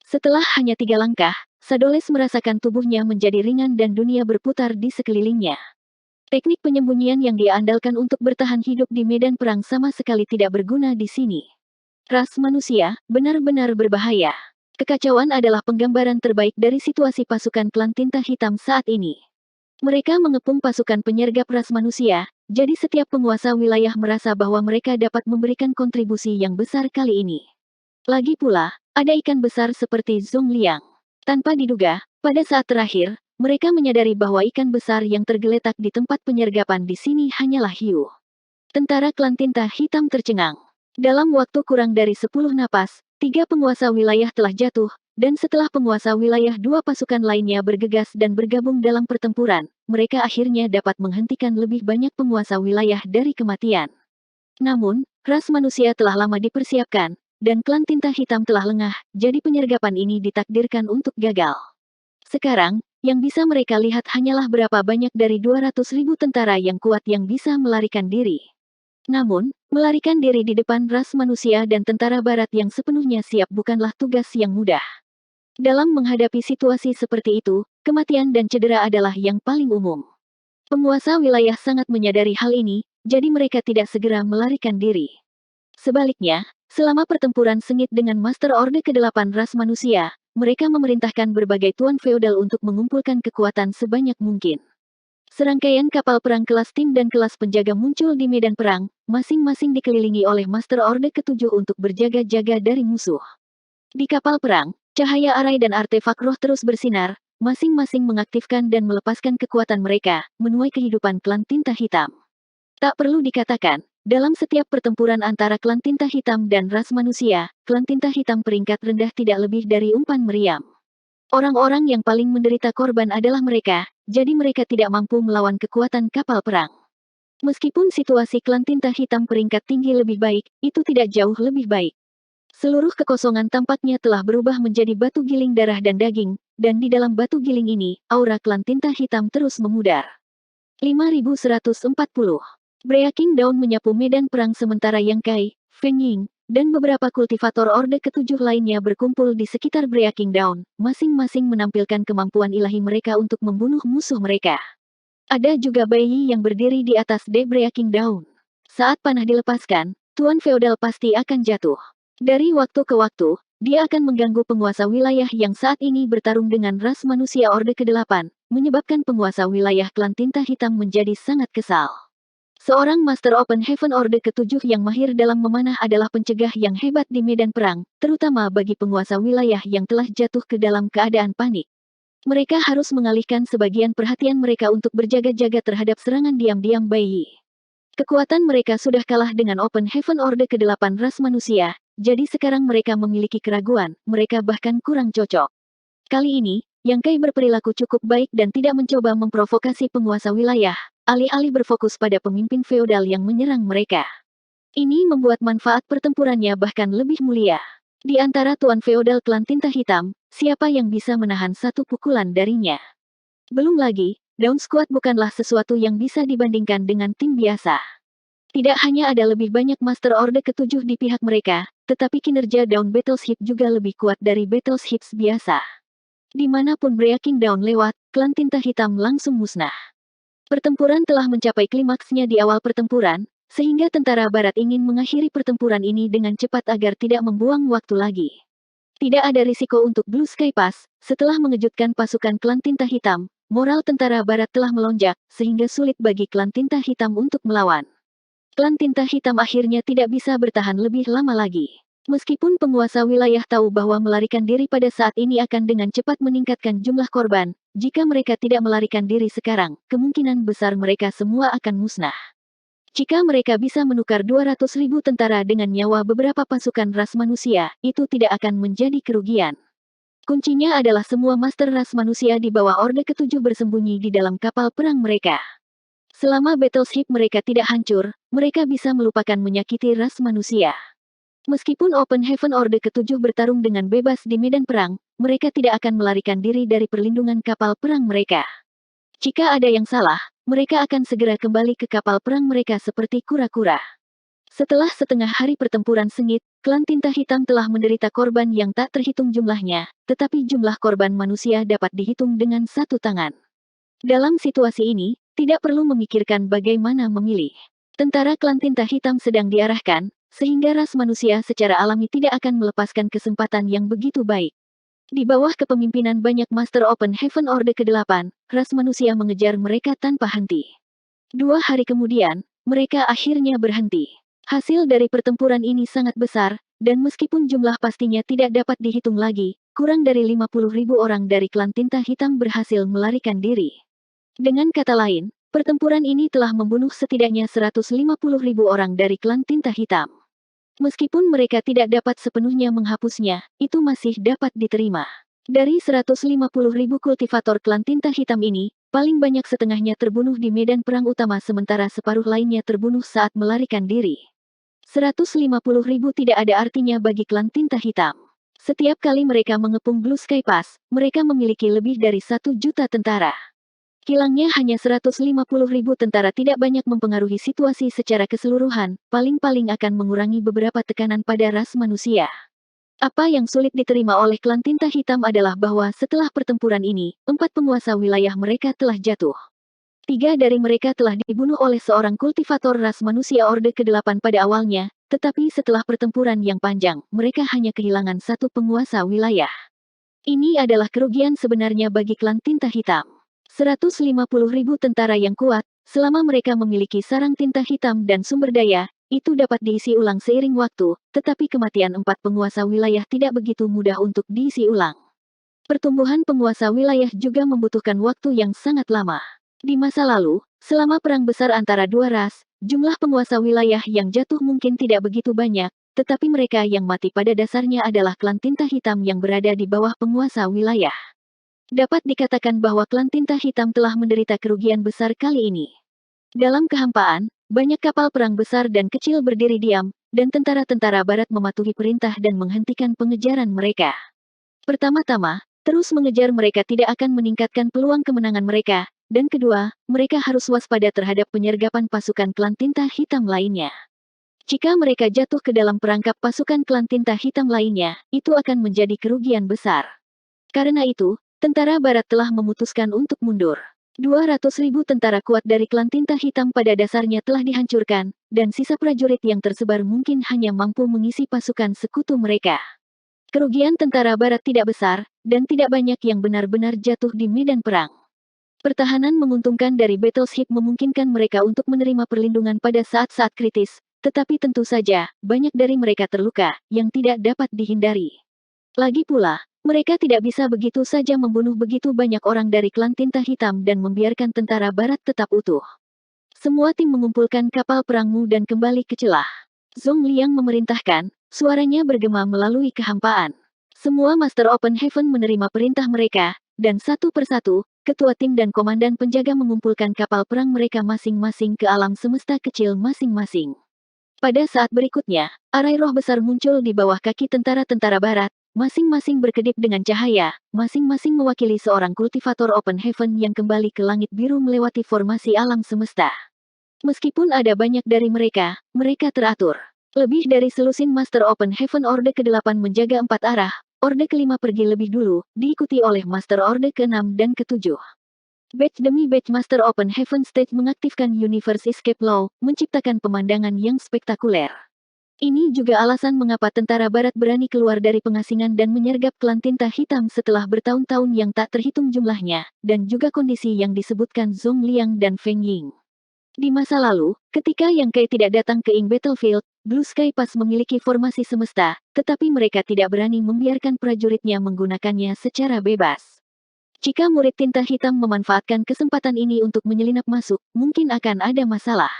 Setelah hanya 3 langkah, Sadoles merasakan tubuhnya menjadi ringan dan dunia berputar di sekelilingnya. Teknik penyembunyian yang dia andalkan untuk bertahan hidup di medan perang sama sekali tidak berguna di sini. Ras manusia, benar-benar berbahaya. Kekacauan adalah penggambaran terbaik dari situasi pasukan klan tinta hitam saat ini. Mereka mengepung pasukan penyergap ras manusia, jadi setiap penguasa wilayah merasa bahwa mereka dapat memberikan kontribusi yang besar kali ini. Lagi pula, ada ikan besar seperti Zhong Liang. Tanpa diduga, pada saat terakhir, mereka menyadari bahwa ikan besar yang tergeletak di tempat penyergapan di sini hanyalah hiu. Tentara klan tinta hitam tercengang. Dalam waktu kurang dari 10 napas, 3 penguasa wilayah telah jatuh, dan setelah penguasa wilayah 2 pasukan lainnya bergegas dan bergabung dalam pertempuran, mereka akhirnya dapat menghentikan lebih banyak penguasa wilayah dari kematian. Namun, ras manusia telah lama dipersiapkan, dan klan tinta hitam telah lengah, jadi penyergapan ini ditakdirkan untuk gagal. Sekarang, yang bisa mereka lihat hanyalah berapa banyak dari 200.000 tentara yang kuat yang bisa melarikan diri. Namun, melarikan diri di depan ras manusia dan tentara barat yang sepenuhnya siap bukanlah tugas yang mudah. Dalam menghadapi situasi seperti itu, kematian dan cedera adalah yang paling umum. Penguasa wilayah sangat menyadari hal ini, jadi mereka tidak segera melarikan diri. Sebaliknya, selama pertempuran sengit dengan Master Orde ke-8 ras manusia, mereka memerintahkan berbagai tuan feodal untuk mengumpulkan kekuatan sebanyak mungkin. Serangkaian kapal perang kelas tim dan kelas penjaga muncul di medan perang, masing-masing dikelilingi oleh Master Orde ke-7 untuk berjaga-jaga dari musuh. Di kapal perang, cahaya arai dan artefak roh terus bersinar, masing-masing mengaktifkan dan melepaskan kekuatan mereka, menuai kehidupan klan tinta hitam. Tak perlu dikatakan, dalam setiap pertempuran antara klan tinta hitam dan ras manusia, klan tinta hitam peringkat rendah tidak lebih dari umpan meriam. Orang-orang yang paling menderita korban adalah mereka, jadi mereka tidak mampu melawan kekuatan kapal perang. Meskipun situasi klan tinta hitam peringkat tinggi lebih baik, itu tidak jauh lebih baik. Seluruh kekosongan tampaknya telah berubah menjadi batu giling darah dan daging, dan di dalam batu giling ini, aura klan tinta hitam terus memudar. 5140. Breaking Dawn menyapu medan perang sementara Yang Kai, Feng Ying, dan beberapa kultivator Orde Ketujuh lainnya berkumpul di sekitar Breaking Dawn, masing-masing menampilkan kemampuan ilahi mereka untuk membunuh musuh mereka. Ada juga Bai Yi yang berdiri di atas The Breaking Dawn. Saat panah dilepaskan, Tuan Feodal pasti akan jatuh. Dari waktu ke waktu, dia akan mengganggu penguasa wilayah yang saat ini bertarung dengan ras manusia Orde ke-8, menyebabkan penguasa wilayah klan tinta hitam menjadi sangat kesal. Seorang Master Open Heaven Orde ke-7 yang mahir dalam memanah adalah pencegah yang hebat di medan perang, terutama bagi penguasa wilayah yang telah jatuh ke dalam keadaan panik. Mereka harus mengalihkan sebagian perhatian mereka untuk berjaga-jaga terhadap serangan diam-diam Bai Yi. Kekuatan mereka sudah kalah dengan Open Heaven Orde ke-8 ras manusia, jadi sekarang mereka memiliki keraguan, mereka bahkan kurang cocok. Kali ini, Yang Kai berperilaku cukup baik dan tidak mencoba memprovokasi penguasa wilayah, alih-alih berfokus pada pemimpin feodal yang menyerang mereka. Ini membuat manfaat pertempurannya bahkan lebih mulia. Di antara tuan feodal klan tinta hitam, siapa yang bisa menahan satu pukulan darinya? Belum lagi, Dawn Squad bukanlah sesuatu yang bisa dibandingkan dengan tim biasa. Tidak hanya ada lebih banyak Master Orde ke-7 di pihak mereka, tetapi kinerja Dawn Battleship juga lebih kuat dari Battleships biasa. Dimanapun Breaking Dawn lewat, klan tinta hitam langsung musnah. Pertempuran telah mencapai klimaksnya di awal pertempuran, sehingga tentara barat ingin mengakhiri pertempuran ini dengan cepat agar tidak membuang waktu lagi. Tidak ada risiko untuk Blue Sky Pass, setelah mengejutkan pasukan klan tinta hitam, moral tentara barat telah melonjak, sehingga sulit bagi klan tinta hitam untuk melawan. Klan tinta hitam akhirnya tidak bisa bertahan lebih lama lagi. Meskipun penguasa wilayah tahu bahwa melarikan diri pada saat ini akan dengan cepat meningkatkan jumlah korban, jika mereka tidak melarikan diri sekarang, kemungkinan besar mereka semua akan musnah. Jika mereka bisa menukar 200.000 tentara dengan nyawa beberapa pasukan ras manusia, itu tidak akan menjadi kerugian. Kuncinya adalah semua master ras manusia di bawah Orde ke-7 bersembunyi di dalam kapal perang mereka. Selama battleship mereka tidak hancur, mereka bisa melupakan menyakiti ras manusia. Meskipun Open Heaven Orde ke-7 bertarung dengan bebas di medan perang, mereka tidak akan melarikan diri dari perlindungan kapal perang mereka. Jika ada yang salah, mereka akan segera kembali ke kapal perang mereka seperti kura-kura. Setelah setengah hari pertempuran sengit, klan tinta hitam telah menderita korban yang tak terhitung jumlahnya, tetapi jumlah korban manusia dapat dihitung dengan satu tangan. Dalam situasi ini, tidak perlu memikirkan bagaimana memilih. Tentara klan tinta hitam sedang diarahkan, sehingga ras manusia secara alami tidak akan melepaskan kesempatan yang begitu baik. Di bawah kepemimpinan banyak Master Open Heaven Orde ke-8, ras manusia mengejar mereka tanpa henti. 2 hari kemudian, mereka akhirnya berhenti. Hasil dari pertempuran ini sangat besar, dan meskipun jumlah pastinya tidak dapat dihitung lagi, kurang dari 50.000 orang dari klan tinta hitam berhasil melarikan diri. Dengan kata lain, pertempuran ini telah membunuh setidaknya 150.000 orang dari klan tinta hitam. Meskipun mereka tidak dapat sepenuhnya menghapusnya, itu masih dapat diterima. Dari 150.000 kultivator klan tinta hitam ini, paling banyak setengahnya terbunuh di medan perang utama sementara separuh lainnya terbunuh saat melarikan diri. 150.000 tidak ada artinya bagi klan tinta hitam. Setiap kali mereka mengepung Blue Sky Pass, mereka memiliki lebih dari 1 juta tentara. Hilangnya hanya 150.000 tentara tidak banyak mempengaruhi situasi secara keseluruhan, paling-paling akan mengurangi beberapa tekanan pada ras manusia. Apa yang sulit diterima oleh klan tinta hitam adalah bahwa setelah pertempuran ini, 4 penguasa wilayah mereka telah jatuh. 3 dari mereka telah dibunuh oleh seorang kultivator ras manusia Orde ke-8 pada awalnya, tetapi setelah pertempuran yang panjang, mereka hanya kehilangan 1 penguasa wilayah. Ini adalah kerugian sebenarnya bagi klan tinta hitam. 150.000 tentara yang kuat, selama mereka memiliki sarang tinta hitam dan sumber daya, itu dapat diisi ulang seiring waktu, tetapi kematian 4 penguasa wilayah tidak begitu mudah untuk diisi ulang. Pertumbuhan penguasa wilayah juga membutuhkan waktu yang sangat lama. Di masa lalu, selama perang besar antara dua ras, jumlah penguasa wilayah yang jatuh mungkin tidak begitu banyak, tetapi mereka yang mati pada dasarnya adalah klan tinta hitam yang berada di bawah penguasa wilayah. Dapat dikatakan bahwa klan tinta hitam telah menderita kerugian besar kali ini. Dalam kehampaan, banyak kapal perang besar dan kecil berdiri diam, dan tentara-tentara barat mematuhi perintah dan menghentikan pengejaran mereka. Pertama-tama, terus mengejar mereka tidak akan meningkatkan peluang kemenangan mereka, dan kedua, mereka harus waspada terhadap penyergapan pasukan klan tinta hitam lainnya. Jika mereka jatuh ke dalam perangkap pasukan klan tinta hitam lainnya, itu akan menjadi kerugian besar. Karena itu, tentara barat telah memutuskan untuk mundur. 200.000 tentara kuat dari klan tinta hitam pada dasarnya telah dihancurkan, dan sisa prajurit yang tersebar mungkin hanya mampu mengisi pasukan sekutu mereka. Kerugian tentara barat tidak besar, dan tidak banyak yang benar-benar jatuh di medan perang. Pertahanan menguntungkan dari battleship memungkinkan mereka untuk menerima perlindungan pada saat-saat kritis, tetapi tentu saja, banyak dari mereka terluka, yang tidak dapat dihindari. Lagi pula, mereka tidak bisa begitu saja membunuh begitu banyak orang dari klan tinta hitam dan membiarkan tentara barat tetap utuh. Semua tim mengumpulkan kapal perangmu dan kembali ke celah. Zhong Liang memerintahkan, suaranya bergema melalui kehampaan. Semua Master Open Heaven menerima perintah mereka, dan satu persatu, ketua tim dan komandan penjaga mengumpulkan kapal perang mereka masing-masing ke alam semesta kecil masing-masing. Pada saat berikutnya, arai roh besar muncul di bawah kaki tentara-tentara barat, masing-masing berkedip dengan cahaya, masing-masing mewakili seorang kultivator Open Heaven yang kembali ke langit biru melewati formasi alam semesta. Meskipun ada banyak dari mereka, mereka teratur. Lebih dari selusin Master Open Heaven Orde ke-8 menjaga 4 arah, Orde ke-5 pergi lebih dulu, diikuti oleh Master Orde ke-6 dan ke-7. Batch demi batch Master Open Heaven Stage mengaktifkan Universe Escape Law, menciptakan pemandangan yang spektakuler. Ini juga alasan mengapa tentara barat berani keluar dari pengasingan dan menyergap klan tinta hitam setelah bertahun-tahun yang tak terhitung jumlahnya, dan juga kondisi yang disebutkan Zhong Liang dan Feng Ying. Di masa lalu, ketika Yang Kai tidak datang ke Ing Battlefield, Blue Sky Pass memiliki formasi semesta, tetapi mereka tidak berani membiarkan prajuritnya menggunakannya secara bebas. Jika murid tinta hitam memanfaatkan kesempatan ini untuk menyelinap masuk, mungkin akan ada masalah.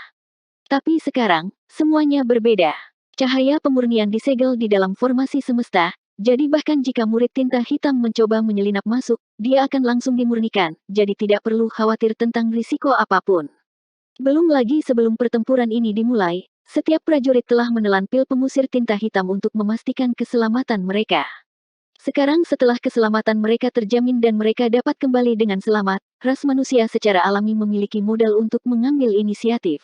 Tapi sekarang, semuanya berbeda. Cahaya pemurnian disegel di dalam formasi semesta, jadi bahkan jika murid tinta hitam mencoba menyelinap masuk, dia akan langsung dimurnikan, jadi tidak perlu khawatir tentang risiko apapun. Belum lagi sebelum pertempuran ini dimulai, setiap prajurit telah menelan pil pengusir tinta hitam untuk memastikan keselamatan mereka. Sekarang setelah keselamatan mereka terjamin dan mereka dapat kembali dengan selamat, ras manusia secara alami memiliki modal untuk mengambil inisiatif.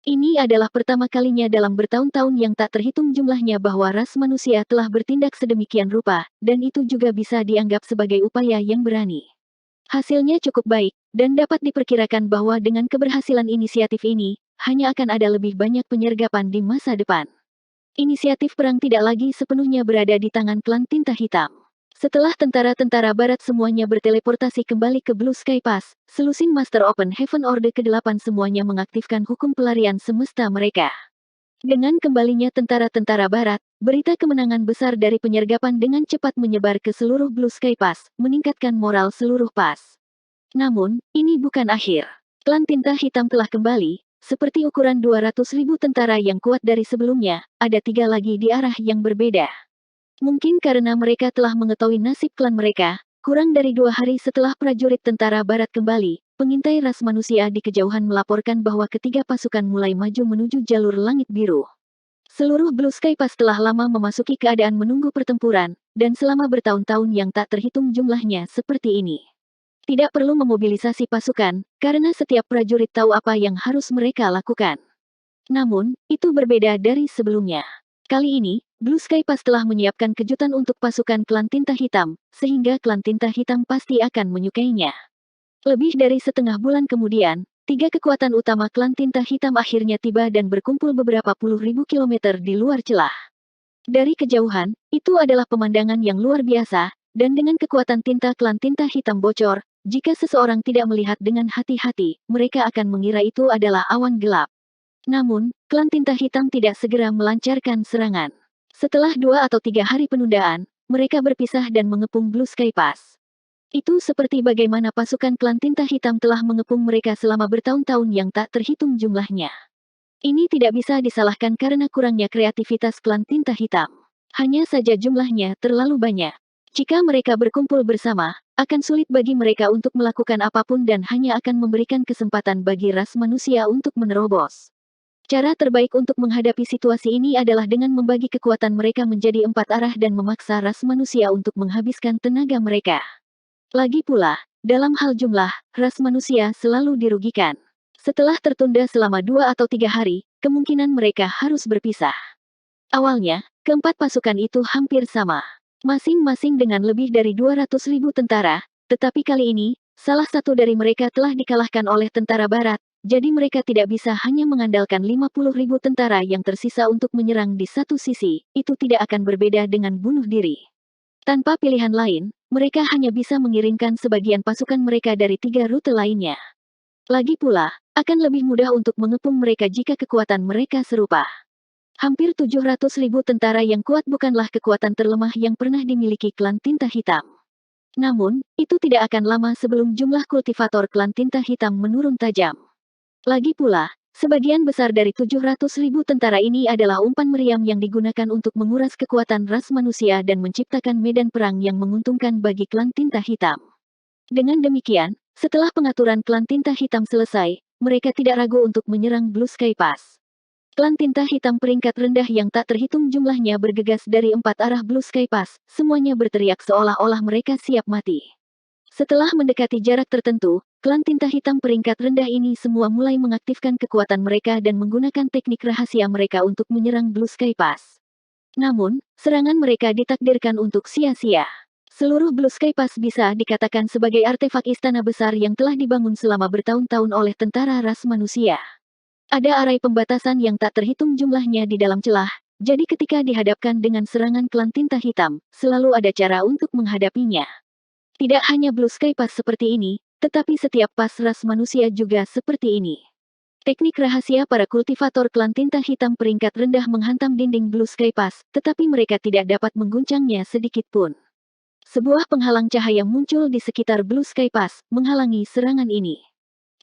Ini adalah pertama kalinya dalam bertahun-tahun yang tak terhitung jumlahnya bahwa ras manusia telah bertindak sedemikian rupa, dan itu juga bisa dianggap sebagai upaya yang berani. Hasilnya cukup baik, dan dapat diperkirakan bahwa dengan keberhasilan inisiatif ini, hanya akan ada lebih banyak penyergapan di masa depan. Inisiatif perang tidak lagi sepenuhnya berada di tangan klan tinta hitam. Setelah tentara-tentara barat semuanya berteleportasi kembali ke Blue Sky Pass, selusin Master Open Heaven Orde ke-8 semuanya mengaktifkan hukum pelarian semesta mereka. Dengan kembalinya tentara-tentara barat, berita kemenangan besar dari penyergapan dengan cepat menyebar ke seluruh Blue Sky Pass, meningkatkan moral seluruh pas. Namun, ini bukan akhir. Klan tinta hitam telah kembali, seperti ukuran 200.000 tentara yang kuat dari sebelumnya, ada 3 lagi di arah yang berbeda. Mungkin karena mereka telah mengetahui nasib klan mereka, kurang dari 2 hari setelah prajurit tentara barat kembali, pengintai ras manusia di kejauhan melaporkan bahwa ketiga pasukan mulai maju menuju jalur langit biru. Seluruh Blue Sky Pass telah lama memasuki keadaan menunggu pertempuran, dan selama bertahun-tahun yang tak terhitung jumlahnya seperti ini. Tidak perlu memobilisasi pasukan, karena setiap prajurit tahu apa yang harus mereka lakukan. Namun, itu berbeda dari sebelumnya. Kali ini, Blue Sky Pass telah menyiapkan kejutan untuk pasukan klan tinta hitam, sehingga klan tinta hitam pasti akan menyukainya. Lebih dari setengah bulan kemudian, 3 kekuatan utama klan tinta hitam akhirnya tiba dan berkumpul beberapa puluh ribu kilometer di luar celah. Dari kejauhan, itu adalah pemandangan yang luar biasa, dan dengan kekuatan tinta klan tinta hitam bocor, jika seseorang tidak melihat dengan hati-hati, mereka akan mengira itu adalah awan gelap. Namun, klan tinta hitam tidak segera melancarkan serangan. Setelah 2 atau 3 hari penundaan, mereka berpisah dan mengepung Blue Sky Pass. Itu seperti bagaimana pasukan klan tinta hitam telah mengepung mereka selama bertahun-tahun yang tak terhitung jumlahnya. Ini tidak bisa disalahkan karena kurangnya kreativitas klan tinta hitam. Hanya saja jumlahnya terlalu banyak. Jika mereka berkumpul bersama, akan sulit bagi mereka untuk melakukan apapun dan hanya akan memberikan kesempatan bagi ras manusia untuk menerobos. Cara terbaik untuk menghadapi situasi ini adalah dengan membagi kekuatan mereka menjadi 4 arah dan memaksa ras manusia untuk menghabiskan tenaga mereka. Lagi pula, dalam hal jumlah, ras manusia selalu dirugikan. Setelah tertunda selama 2 atau 3 hari, kemungkinan mereka harus berpisah. Awalnya, keempat pasukan itu hampir sama. Masing-masing dengan lebih dari 200.000 tentara, tetapi kali ini, salah satu dari mereka telah dikalahkan oleh tentara barat, jadi mereka tidak bisa hanya mengandalkan 50.000 tentara yang tersisa untuk menyerang di satu sisi, itu tidak akan berbeda dengan bunuh diri. Tanpa pilihan lain, mereka hanya bisa mengirimkan sebagian pasukan mereka dari 3 rute lainnya. Lagi pula, akan lebih mudah untuk mengepung mereka jika kekuatan mereka serupa. Hampir 700.000 tentara yang kuat bukanlah kekuatan terlemah yang pernah dimiliki klan tinta hitam. Namun, itu tidak akan lama sebelum jumlah kultivator klan tinta hitam menurun tajam. Lagi pula, sebagian besar dari 700.000 tentara ini adalah umpan meriam yang digunakan untuk menguras kekuatan ras manusia dan menciptakan medan perang yang menguntungkan bagi klan tinta hitam. Dengan demikian, setelah pengaturan klan tinta hitam selesai, mereka tidak ragu untuk menyerang Blue Sky Pass. Klan tinta hitam peringkat rendah yang tak terhitung jumlahnya bergegas dari 4 arah Blue Sky Pass, semuanya berteriak seolah-olah mereka siap mati. Setelah mendekati jarak tertentu, klan tinta hitam peringkat rendah ini semua mulai mengaktifkan kekuatan mereka dan menggunakan teknik rahasia mereka untuk menyerang Blue Sky Pass. Namun, serangan mereka ditakdirkan untuk sia-sia. Seluruh Blue Sky Pass bisa dikatakan sebagai artefak istana besar yang telah dibangun selama bertahun-tahun oleh tentara ras manusia. Ada arai pembatasan yang tak terhitung jumlahnya di dalam celah, jadi ketika dihadapkan dengan serangan klan tinta hitam, selalu ada cara untuk menghadapinya. Tidak hanya Blue Sky Pass seperti ini, tetapi setiap pas ras manusia juga seperti ini. Teknik rahasia para kultivator klan tinta hitam peringkat rendah menghantam dinding Blue Sky Pass, tetapi mereka tidak dapat mengguncangnya sedikit pun. Sebuah penghalang cahaya muncul di sekitar Blue Sky Pass, menghalangi serangan ini.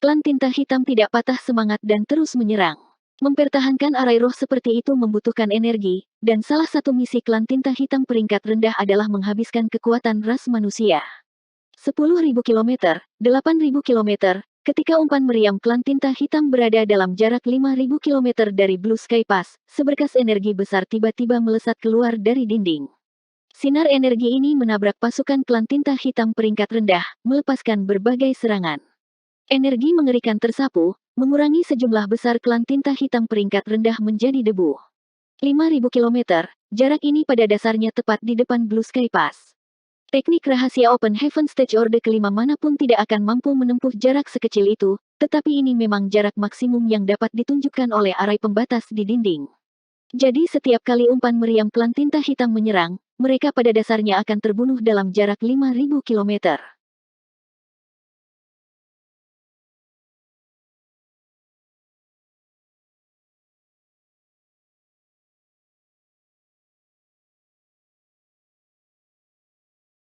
Klan tinta hitam tidak patah semangat dan terus menyerang. Mempertahankan arai roh seperti itu membutuhkan energi, dan salah satu misi klan tinta hitam peringkat rendah adalah menghabiskan kekuatan ras manusia. 10.000 km, 8.000 km, ketika umpan meriam klan tinta hitam berada dalam jarak 5.000 km dari Blue Sky Pass, seberkas energi besar tiba-tiba melesat keluar dari dinding. Sinar energi ini menabrak pasukan klan tinta hitam peringkat rendah, melepaskan berbagai serangan. Energi mengerikan tersapu, mengurangi sejumlah besar klan tinta hitam peringkat rendah menjadi debu. 5.000 km, jarak ini pada dasarnya tepat di depan Blue Sky Pass. Teknik rahasia Open Heaven Stage Orde kelima manapun tidak akan mampu menempuh jarak sekecil itu, tetapi ini memang jarak maksimum yang dapat ditunjukkan oleh arai pembatas di dinding. Jadi setiap kali umpan meriam klan tinta hitam menyerang, mereka pada dasarnya akan terbunuh dalam jarak 5.000 km.